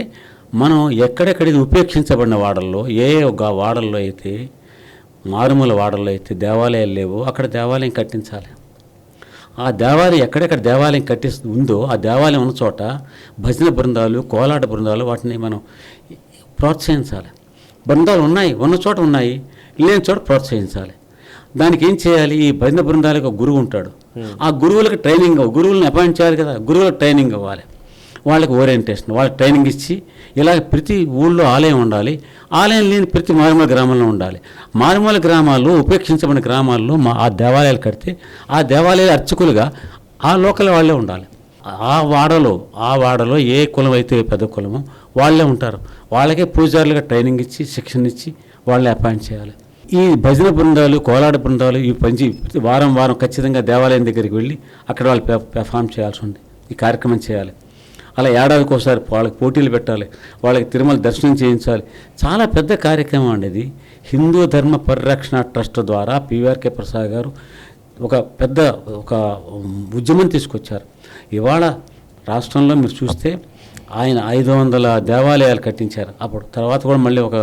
మనం ఎక్కడెక్కడ ఉపేక్షించబడిన వాడల్లో ఒక వాడల్లో అయితే, మారుమూల వాడల్లో అయితే దేవాలయాలు లేవో అక్కడ దేవాలయం కట్టించాలి. ఆ దేవాలయం ఎక్కడెక్కడ దేవాలయం ఉందో ఆ దేవాలయం ఉన్న చోట భజన బృందాలు, కోలాట బృందాలు వాటిని మనం ప్రోత్సహించాలి. బృందాలు ఉన్నాయి, ఉన్న చోట ఉన్నాయి, లేని చోట ప్రోత్సహించాలి. దానికి ఏం చేయాలి? ఈ భజన బృందాలకు ఒక గురువు ఉంటాడు. ఆ గురువులకు గురువులను అపాయింట్ చేయాలి కదా, గురువులకు ట్రైనింగ్ ఇవ్వాలి, వాళ్ళకి ఓరియంటేషన్, వాళ్ళకి ట్రైనింగ్ ఇచ్చి ఇలా ప్రతి ఊళ్ళో ఆలయం ఉండాలి. ఆలయం లేని ప్రతి మారుమూల గ్రామంలో ఉండాలి. మారుమూల గ్రామాల్లో, ఉపేక్షించబడిన గ్రామాల్లో ఆ దేవాలయాలు కడితే ఆ దేవాలయాల అర్చకులుగా ఆ లోకల్ వాళ్ళే ఉండాలి. ఆ వాడలో ఏ కులం అయితే పెద్ద కులమో వాళ్ళే ఉంటారు. వాళ్ళకే పూజారులుగా ట్రైనింగ్ ఇచ్చి, శిక్షణ ఇచ్చి వాళ్ళే అపాయింట్ చేయాలి. ఈ భజన బృందాలు, కోలాట బృందాలు ఇవి వారం ఖచ్చితంగా దేవాలయం దగ్గరికి వెళ్ళి అక్కడ వాళ్ళు పెర్ఫామ్ చేయాల్సి ఉంది. ఈ కార్యక్రమం చేయాలి. అలా ఏడాదికి ఒకసారి వాళ్ళకి పోటీలు పెట్టాలి, వాళ్ళకి తిరుమల దర్శనం చేయించాలి. చాలా పెద్ద కార్యక్రమం అండి ఇది. హిందూ ధర్మ పరిరక్షణ ట్రస్ట్ ద్వారా పివిఆర్కే ప్రసాద్ గారు ఒక ఉద్యమం తీసుకొచ్చారు. ఇవాళ రాష్ట్రంలో మీరు చూస్తే ఆయన 500 దేవాలయాలు కట్టించారు. అప్పుడు తర్వాత కూడా మళ్ళీ ఒక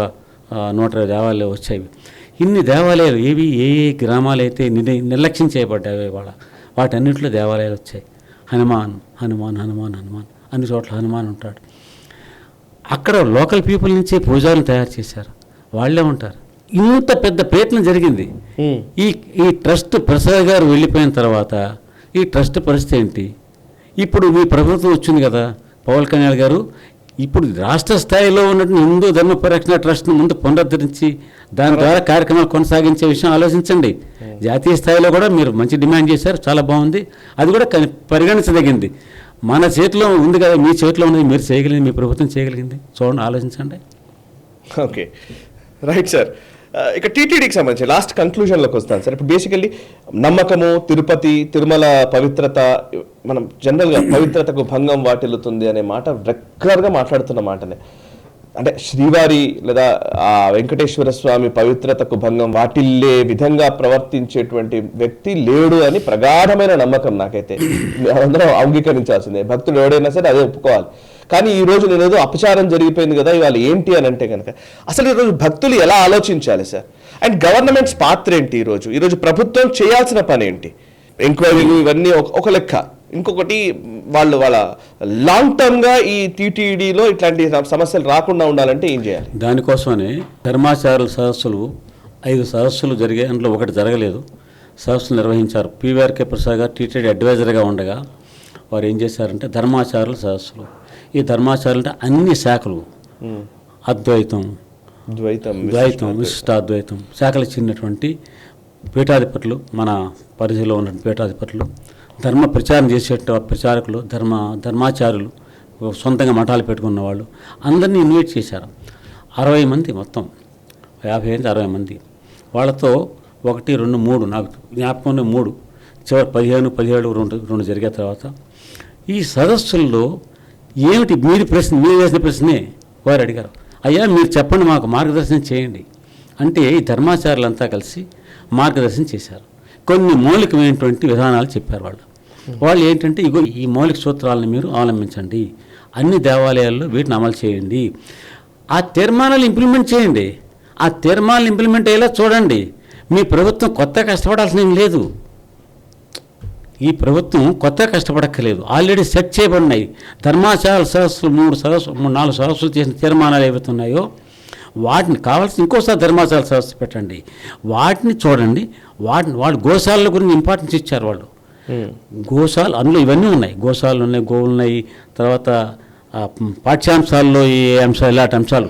120 దేవాలయాలు వచ్చాయి. ఇన్ని దేవాలయాలు ఏ గ్రామాలు అయితే నిర్లక్ష్యం చేయబడ్డాయి ఇవాళ వాటన్నింటిలో దేవాలయాలు వచ్చాయి. హనుమాన్ అన్ని చోట్ల హనుమాన్ ఉంటాడు. అక్కడ లోకల్ పీపుల్ నుంచే పూజారులను తయారు చేశారు, వాళ్ళే ఉంటారు. ఇంత పెద్ద ప్రయత్నం జరిగింది. ఈ ట్రస్ట్ ప్రసాద్ గారు వెళ్ళిపోయిన తర్వాత ఈ ట్రస్ట్ పరిస్థితి ఏంటి? ఇప్పుడు మీ ప్రభుత్వం వచ్చింది కదా, పవన్ కళ్యాణ్ గారు, ఇప్పుడు రాష్ట్ర స్థాయిలో ఉన్నటువంటి హిందూ ధర్మ పరిరక్షణ ట్రస్ట్ను ముందు పునరుద్ధరించి దాని ద్వారా కార్యక్రమాలు కొనసాగించే విషయం ఆలోచించండి. జాతీయ స్థాయిలో కూడా మీరు మంచి డిమాండ్ చేశారు, చాలా బాగుంది. అది కూడా పరిగణించదగింది. మన చేతిలో ఉంది కదా, మీ చేతిలో ఉన్నది మీరు చేయగలిగింది, మీ ప్రభుత్వం చేయగలిగింది. చూడండి, ఆలోచించండి. Okay, right sir. ఇక టీటీడీకి సంబంధించి లాస్ట్ కంక్లూజన్లోకి వస్తాను సార్. ఇప్పుడు బేసికల్లీ నమ్మకము, తిరుమల పవిత్రత, మనం జనరల్గా పవిత్రతకు భంగం వాటిల్లుతుంది అనే మాట రెగ్యులర్గా మాట్లాడుతున్న మాటనే. అంటే శ్రీవారి లేదా ఆ వెంకటేశ్వర స్వామి పవిత్రతకు భంగం వాటిల్లే విధంగా ప్రవర్తించేటువంటి వ్యక్తి లేడు అని ప్రగాఢమైన నమ్మకం నాకైతే. అందరం అంగీకరించాల్సిందే, భక్తులు ఎవడైనా సరే అదే ఒప్పుకోవాలి. కానీ ఈ రోజు నేనేదో అపచారం జరిగిపోయింది కదా, ఇవాళ ఏంటి అని అంటే కనుక అసలు ఈరోజు భక్తులు ఎలా ఆలోచించాలి సార్? అండ్ గవర్నమెంట్స్ పాత్ర ఏంటి? ఈరోజు ప్రభుత్వం చేయాల్సిన పని ఏంటి? ఎంక్వైరీలు ఇవన్నీ ఒక లెక్క, ఇంకొకటి వాళ్ళ లాంగ్ టర్మ్గా ఈ టీటీడీలో ఇట్లాంటి సమస్యలు రాకుండా ఉండాలంటే ఏం చేయాలి? దానికోసమని ధర్మాచారుల సదస్సులు 5 సదస్సులు జరిగాయి, అందులో ఒకటి జరగలేదు. సదస్సులు నిర్వహించారు. పివిఆర్కే ప్రసాద్ గారు టీటీడీ అడ్వైజర్గా ఉండగా వారు ఏం చేశారంటే ధర్మాచారుల సదస్సులు. ఈ ధర్మాచారులు అంటే అన్ని శాఖలు, అద్వైతం, ద్వైతం, విశిష్టాద్వైతం శాఖలు చెందినటువంటి పీఠాధిపతులు, మన పరిధిలో ఉన్న పీఠాధిపతులు, ధర్మ ప్రచారం చేసే ప్రచారకులు, ధర్మాచారులు, సొంతంగా మఠాలు పెట్టుకున్న వాళ్ళు అందరినీ ఇన్వైట్ చేశారు. 60 మంది, మొత్తం 50-60 మంది. వాళ్ళతో 1, 2, 3 నాకు జ్ఞాపకం 3, చివరి 15, 17, 2 జరిగిన తర్వాత ఈ సదస్సుల్లో ఏమిటి మీరు వేసిన ప్రశ్నే వారు అడిగారు. అయ్యా మీరు చెప్పండి, మాకు మార్గదర్శనం చేయండి అంటే ఈ ధర్మాచారులంతా కలిసి మార్గదర్శనం చేశారు. కొన్ని మౌలికమైనటువంటి విధానాలు చెప్పారు వాళ్ళు ఏంటంటే, ఇగో ఈ మౌలిక సూత్రాలను మీరు అవలంబించండి, అన్ని దేవాలయాల్లో వీటిని అమలు చేయండి, ఆ తీర్మానాలు ఇంప్లిమెంట్ చేయండి, ఆ తీర్మానాలు ఇంప్లిమెంట్ అయ్యేలా చూడండి. మీ ప్రభుత్వం కొత్త కష్టపడాల్సిన ఏం లేదు. ఈ ప్రభుత్వం కొత్త కష్టపడక్కర్లేదు, ఆల్రెడీ సెట్ చేయబడినాయి. ధర్మాచార సదస్సులు 4 సదస్సులు చేసిన తీర్మానాలు ఏవైతున్నాయో వాటిని కావాల్సిన ఇంకోసారి ధర్మాచార సదస్సు పెట్టండి, వాటిని చూడండి. వాళ్ళు గోశాల గురించి ఇంపార్టెన్స్ ఇచ్చారు. వాళ్ళు గోశాల అందులో ఇవన్నీ ఉన్నాయి, గోశాలలు ఉన్నాయి, గోవులు ఉన్నాయి. తర్వాత పాఠ్యాంశాల్లో ఈ అంశాలు, ఇలాంటి అంశాలు,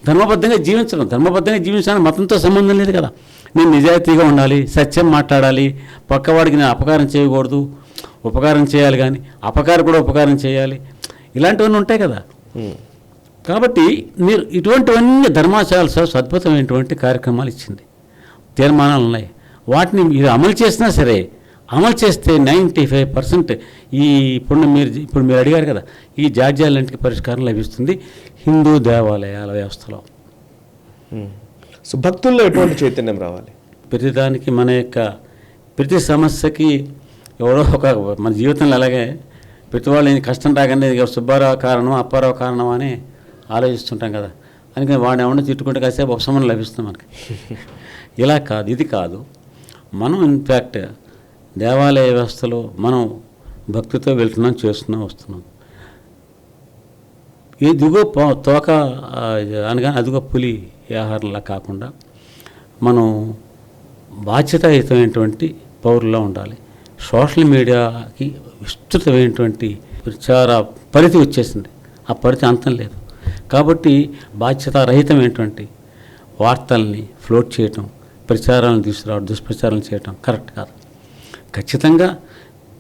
ధర్మబద్ధంగా జీవించడానికి మతంతో సంబంధం లేదు కదా. నేను నిజాయితీగా ఉండాలి, సత్యం మాట్లాడాలి, పక్కవాడికి నేను అపకారం చేయకూడదు, ఉపకారం చేయాలి, కానీ అపకారం కూడా ఉపకారం చేయాలి, ఇలాంటివన్నీ ఉంటాయి కదా. కాబట్టి మీరు ఇటువంటివన్నీ ధర్మాచారాల అద్భుతమైనటువంటి కార్యక్రమాలు ఇచ్చింది, తీర్మానాలు ఉన్నాయి. వాటిని మీరు అమలు చేసినా సరే అమలు చేస్తే 95% ఇప్పుడు మీరు అడిగారు కదా, ఈ జాడ్యాలంటికి పరిష్కారం లభిస్తుంది హిందూ దేవాలయాల వ్యవస్థలో. సో భక్తుల్లో ఎటువంటి చైతన్యం రావాలి? ప్రతిదానికి ప్రతి సమస్యకి ఎవరో మన జీవితంలో అలాగే ప్రతి వాళ్ళు కష్టం రాగానే సుబ్బారావు కారణం అప్పారావు కారణం అని ఆలోచిస్తుంటాం కదా, అందుకని వాడిని ఏమన్నా తిట్టుకుంటే కాసేపు ఉపశమనం లభిస్తుంది మనకి. ఇలా కాదు, ఇది కాదు. మనం ఇన్ఫ్యాక్ట్ దేవాలయ వ్యవస్థలో మనం భక్తితో వెళ్తున్నాం, చేస్తున్నాం, వస్తున్నాం. ఇదిగో తోక అనగానే అదిగో పులి ఆహారంలా కాకుండా మనం బాధ్యతాయుతమైనటువంటి పౌరుల్లో ఉండాలి. సోషల్ మీడియాకి విస్తృతమైనటువంటి ప్రచార పరిధి వచ్చేసింది, ఆ పరిధి అంతం లేదు. కాబట్టి బాధ్యతారహితమైనటువంటి వార్తల్ని ఫ్లోట్ చేయటం, ప్రచారాలను తీసుకురావడం, దుష్ప్రచారాలు చేయటం కరెక్ట్ కాదు. ఖచ్చితంగా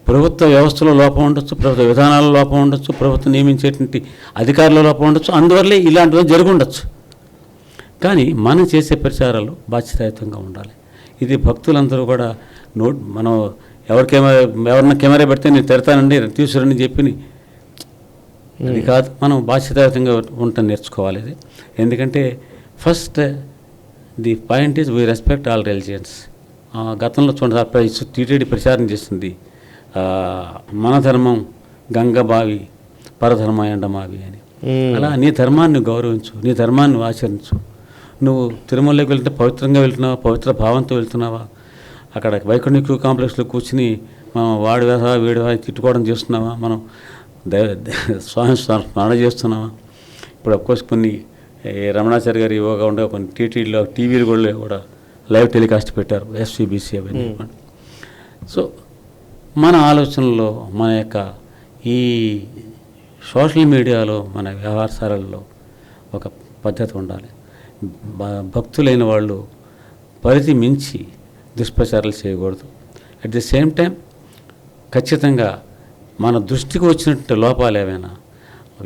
ప్రభుత్వ వ్యవస్థలో లోపం ఉండొచ్చు, ప్రభుత్వ విధానాల లోపం ఉండొచ్చు, ప్రభుత్వం నియమించేటువంటి అధికారుల లోపం ఉండొచ్చు, అందువల్లే ఇలాంటివి జరిగి ఉండొచ్చు. కానీ మనం చేసే ప్రచారాలు బాధ్యతాయుతంగా ఉండాలి. ఇది భక్తులందరూ కూడా మనం ఎవరన్నా కెమెరా పెడితే నేను తిడతానండి తీసుకురండి చెప్పి అది కాదు, మనం బాధ్యతాయుతంగా ఉండటం నేర్చుకోవాలి. ఇది ఎందుకంటే first the point is we respect all religions. గతంలో చూడండి టీటీడీ ప్రచారం చేస్తుంది మన ధర్మం గంగబావి పరధర్మ ఎండమావి అని. అలా నీ ధర్మాన్ని గౌరవించు, నీ ధర్మాన్ని ఆచరించు. నువ్వు తిరుమలకి వెళ్తే పవిత్రంగా వెళ్తున్నావా, పవిత్ర భావంతో వెళ్తున్నావా, అక్కడ వైకుంఠ క్యూ కాంప్లెక్స్లో కూర్చుని మనం వాడి వేసా వీడి తిట్టుకోవడం చేస్తున్నావా, మనం స్వామి స్మరణ చేస్తున్నావా. ఇప్పుడు అఫ్కోర్స్ కొన్ని రమణాచార్య గారి యోగా ఉండే కొన్ని టీవీలు కూడా లైవ్ టెలికాస్ట్ పెట్టారు, ఎస్వీబీసీ అవన్నీ. సో మన ఆలోచనలో మన యొక్క ఈ సోషల్ మీడియాలో మన వ్యవహారాలలో ఒక పద్ధతి ఉండాలి. భక్తులైన వాళ్ళు పరిధి మించి దుష్ప్రచారాలు చేయకూడదు. అట్ ది సేమ్ టైం ఖచ్చితంగా మన దృష్టికి వచ్చినట్టు లోపాలు ఏవైనా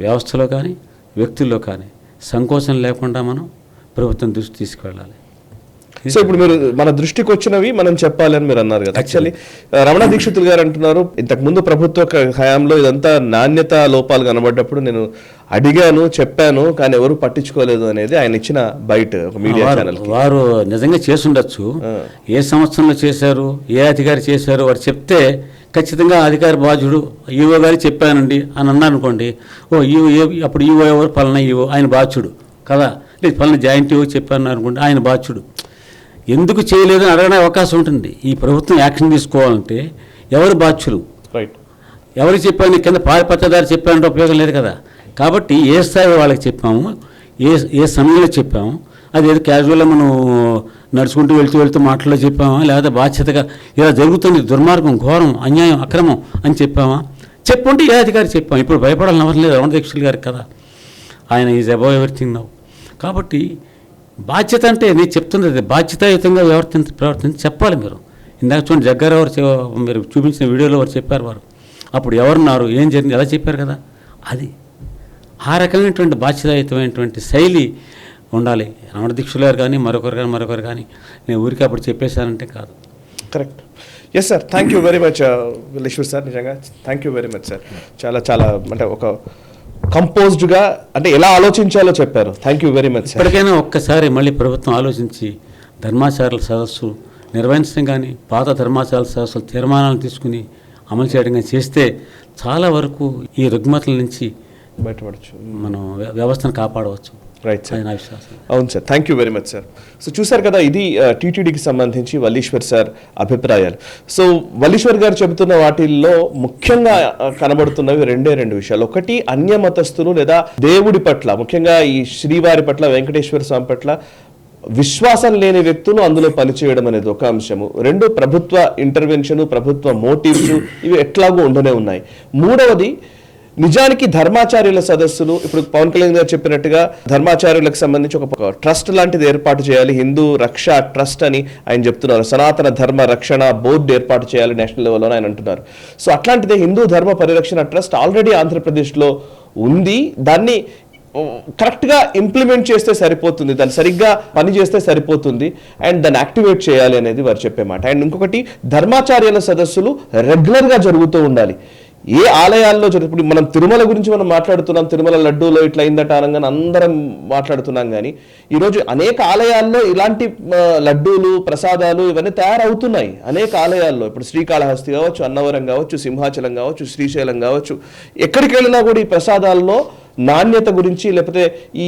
వ్యవస్థలో కానీ వ్యక్తుల్లో కానీ సంకోచం లేకుండా మనం ప్రభుత్వం దృష్టి తీసుకువెళ్ళాలి. సో ఇప్పుడు మీరు మన దృష్టికి వచ్చినవి మనం చెప్పాలి అని మీరు అన్నారు కదా. యాక్చువల్లీ రమణ దీక్షితులు గారు అంటున్నారు, ఇంతకుముందు ప్రభుత్వ హయాంలో ఇదంతా నాణ్యత లోపాలు కనబడ్డప్పుడు నేను అడిగాను, చెప్పాను, కానీ ఎవరు పట్టించుకోలేదు అనేది ఆయన ఇచ్చిన బయట ఒక మీడియా ఛానల్. వారు నిజంగా చేసుండొచ్చు, ఏ సంవత్సరంలో చేశారు, ఏ అధికారి చేశారు వారు చెప్తే ఖచ్చితంగా అధికారి బాధ్యుడు ఈవో గారు చెప్పానండి అని అన్నారు అనుకోండి, అప్పుడు ఈవో ఎవరు పలానా ఈవో ఆయన బాధ్యుడు కదా, లేదు పలానా జాయింట్ ఈవో చెప్పాను అనుకోండి ఆయన బాధ్యుడు. ఎందుకు చేయలేదని అడగడానికి అవకాశం ఉంటుంది. ఈ ప్రభుత్వం యాక్షన్ తీసుకోవాలంటే ఎవరు బాధ్యులు, రైట్, ఎవరు చెప్పాను, కింద పారిపత్రదారు చెప్పానంటే ఉపయోగం లేదు కదా. కాబట్టి ఏ స్థాయి వాళ్ళకి చెప్పాము, ఏ సమయంలో చెప్పాము, అది ఏదో క్యాజువల్గా మనం నడుచుకుంటూ వెళ్తూ మాటల్లో చెప్పామా, లేదా బాధ్యతగా ఇలా జరుగుతుంది దుర్మార్గం, ఘోరం, అన్యాయం, అక్రమం అని చెప్పామా, చెప్పుంటే ఏ అధికారి చెప్పాం. ఇప్పుడు భయపడాలని అవసరం లేదు, రమణ దీక్షితులు గారికి కదా, ఆయన ఈజ్ అబౌవ్ ఎవ్రీథింగ్ నౌ. కాబట్టి బాధ్యత అంటే నేను చెప్తుంది అది బాధ్యతాయుతంగా ప్రవర్తించి చెప్పాలి. మీరు ఇందాక చూడండి జగ్గారావు మీరు చూపించిన వీడియోలో వారు చెప్పారు, వారు అప్పుడు ఎవరున్నారు, ఏం జరిగింది ఎలా చెప్పారు కదా. అది ఆ రకమైనటువంటి బాధ్యతాయుతమైనటువంటి శైలి ఉండాలి. రమణ దీక్షితులు గారు కానీ మరొకరు కానీ నేను ఊరికి అప్పుడు చెప్పేశానంటే కాదు. Correct. Yes sir, thank you very much Villeshwar sir, నిజంగా thank you very much sir. చాలా అంటే ఒక కంపోజ్డ్గా అంటే ఎలా ఆలోచించాలో చెప్పారు. Thank you very much. ఇప్పటికైనా ఒక్కసారి మళ్ళీ ప్రభుత్వం ఆలోచించి ధర్మాచారాల సదస్సు నిర్వహించడం కానీ, పాత ధర్మాచారాల సదస్సులు తీర్మానాలు తీసుకుని అమలు చేయడం కానీ చేస్తే చాలా వరకు ఈ రుగ్మతల నుంచి బయటపడచ్చు, మనం వ్యవస్థను కాపాడవచ్చు. రైట్ సార్, నా విశ్వాసం. అవును sir, thank you very much sir. So చూసారు కదా, ఇది టీటీడీకి సంబంధించి వల్లీశ్వర్ సార్ అభిప్రాయాలు. సో వల్లీశ్వర్ గారు చెబుతున్న వాటిల్లో ముఖ్యంగా కనబడుతున్నవి రెండు విషయాలు. ఒకటి, అన్యమతస్థులు లేదా దేవుడి పట్ల, ముఖ్యంగా ఈ శ్రీవారి పట్ల, వెంకటేశ్వర స్వామి పట్ల విశ్వాసం లేని వ్యక్తులు అందులో పనిచేయడం అనేది ఒక అంశము. రెండు, ప్రభుత్వ ఇంటర్వెన్షన్, ప్రభుత్వ మోటివ్స్ ఇవి ఎట్లాగో ఉండనే ఉన్నాయి. మూడవది, నిజానికి ధర్మాచార్యుల సదస్సులు, ఇప్పుడు పవన్ కళ్యాణ్ గారు చెప్పినట్టుగా ధర్మాచార్యులకు సంబంధించి ఒక ట్రస్ట్ లాంటిది ఏర్పాటు చేయాలి, హిందూ రక్ష ట్రస్ట్ అని ఆయన చెప్తున్నారు. సనాతన ధర్మ రక్షణ బోర్డు ఏర్పాటు చేయాలి నేషనల్ లెవెల్లో ఆయన అంటున్నారు. సో అట్లాంటిదే హిందూ ధర్మ పరిరక్షణ ట్రస్ట్ ఆల్రెడీ ఆంధ్రప్రదేశ్లో ఉంది. దాన్ని కరెక్ట్గా ఇంప్లిమెంట్ చేస్తే సరిపోతుంది, దాన్ని సరిగ్గా పని చేస్తే సరిపోతుంది అండ్ దాన్ని యాక్టివేట్ చేయాలి అనేది వారు చెప్పే మాట. అండ్ ఇంకొకటి, ధర్మాచార్యుల సదస్సులు రెగ్యులర్గా జరుగుతూ ఉండాలి. ఏ ఆలయాల్లో ఇప్పుడు మనం తిరుమల గురించి మనం మాట్లాడుతున్నాం, తిరుమల లడ్డూలో ఇట్లా అయిందట అనగానే అందరం మాట్లాడుతున్నాం, కానీ ఈరోజు అనేక ఆలయాల్లో ఇలాంటి లడ్డూలు ప్రసాదాలు ఇవన్నీ తయారవుతున్నాయి. అనేక ఆలయాల్లో ఇప్పుడు శ్రీకాళహస్తి కావచ్చు, అన్నవరం కావచ్చు, సింహాచలం కావచ్చు, శ్రీశైలం కావచ్చు, ఎక్కడికి వెళ్ళినా కూడా ఈ ప్రసాదాల్లో నాణ్యత గురించి లేకపోతే ఈ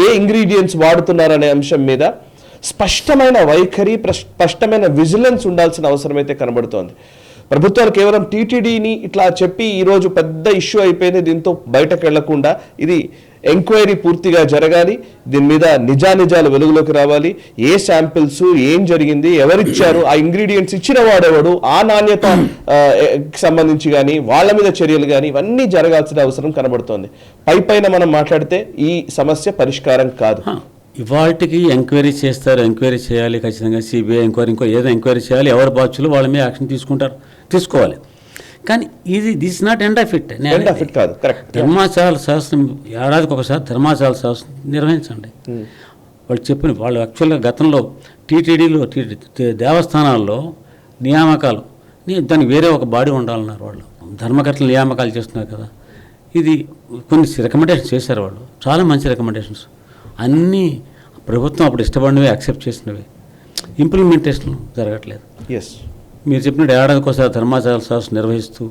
ఏ ఇంగ్రీడియంట్స్ వాడుతున్నారనే అంశం మీద స్పష్టమైన వైఖరి, స్పష్టమైన విజిలెన్స్ ఉండాల్సిన అవసరం అయితే కనబడుతోంది. ప్రభుత్వాలు కేవలం టీటీడీని ఇట్లా చెప్పి ఈరోజు పెద్ద ఇష్యూ అయిపోయింది, దీంతో బయటకు వెళ్లకుండా ఇది ఎంక్వైరీ పూర్తిగా జరగాలి, దీని మీద నిజానిజాలు వెలుగులోకి రావాలి. ఏ శాంపిల్స్, ఏం జరిగింది, ఎవరిచ్చారు, ఆ ఇంగ్రీడియంట్స్ ఇచ్చిన వాడెవడు, ఆ నాణ్యత సంబంధించి కానీ వాళ్ళ మీద చర్యలు కానీ ఇవన్నీ జరగాల్సిన అవసరం కనబడుతోంది. పైన మనం మాట్లాడితే ఈ సమస్య పరిష్కారం కాదు. ఇవాళకి ఎంక్వైరీ చేస్తారు, ఎంక్వైరీ చేయాలి ఖచ్చితంగా, సిబిఐ ఎంక్వైరీ, ఏదో ఎంక్వైరీ చేయాలి, ఎవరి బాధ్యులు వాళ్ళ మీద యాక్షన్ తీసుకోవాలి. కానీ this not end of it. కాదు, కరెక్ట్. ధర్మాచార శాస్త్రం ఏడాదికి ఒకసారి ధర్మాచార శాస్త్రం నిర్వహించండి. వాళ్ళు యాక్చువల్గా గతంలో టీటీడీలో దేవస్థానాల్లో నియామకాలు దానికి వేరే ఒక బాడీ ఉండాలన్నారు. వాళ్ళు ధర్మకర్తలు నియామకాలు చేస్తున్నారు కదా, ఇది కొన్ని రికమెండేషన్స్ చేశారు వాళ్ళు, చాలా మంచి రికమెండేషన్స్, అన్నీ ప్రభుత్వం అప్పుడు ఇష్టపడినవి యాక్సెప్ట్ చేసినవి, ఇంప్లిమెంటేషన్ జరగట్లేదు. మీరు చెప్పినట్టు ఏడాదికి ఒకసారి ధర్మాచార శాస్త్రం నిర్వహిస్తూ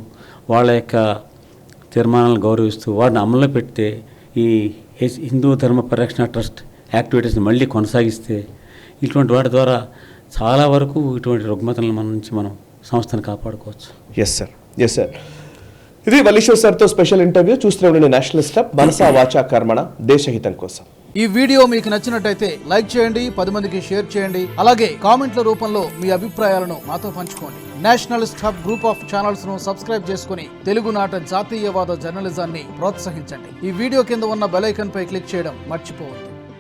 వాళ్ళ యొక్క తీర్మానాలను గౌరవిస్తూ వాటిని అమల్లో పెడితే ఈ హిందూ ధర్మ పరిరక్షణ ట్రస్ట్ యాక్టివిటీస్ని మళ్ళీ కొనసాగిస్తే ఇటువంటి వాటి ద్వారా చాలా వరకు ఇటువంటి రుగ్మతలను మన నుంచి మనం సంస్థను కాపాడుకోవచ్చు. Yes sir. ఇది వల్లీశ్వర్ సార్తో స్పెషల్ ఇంటర్వ్యూ. చూస్తూనే ఉండండి నేషనలిస్ట్ హబ్, మనసా వాచా కర్మణ, దేశహితం కోసం. ఈ వీడియో మీకు నచ్చినట్టయితే లైక్ చేయండి, 10 మందికి షేర్ చేయండి. అలాగే కామెంట్ల రూపంలో మీ అభిప్రాయాలను మాతో పంచుకోండి. Nationalist hub group of channels ను సబ్స్క్రైబ్ చేసుకుని తెలుగునాట జాతీయవాద జర్నలిజాన్ని ప్రోత్సహించండి. ఈ వీడియో కింద ఉన్న బెల్ ఐకాన్ పై క్లిక్ చేయడం మర్చిపోవద్దు.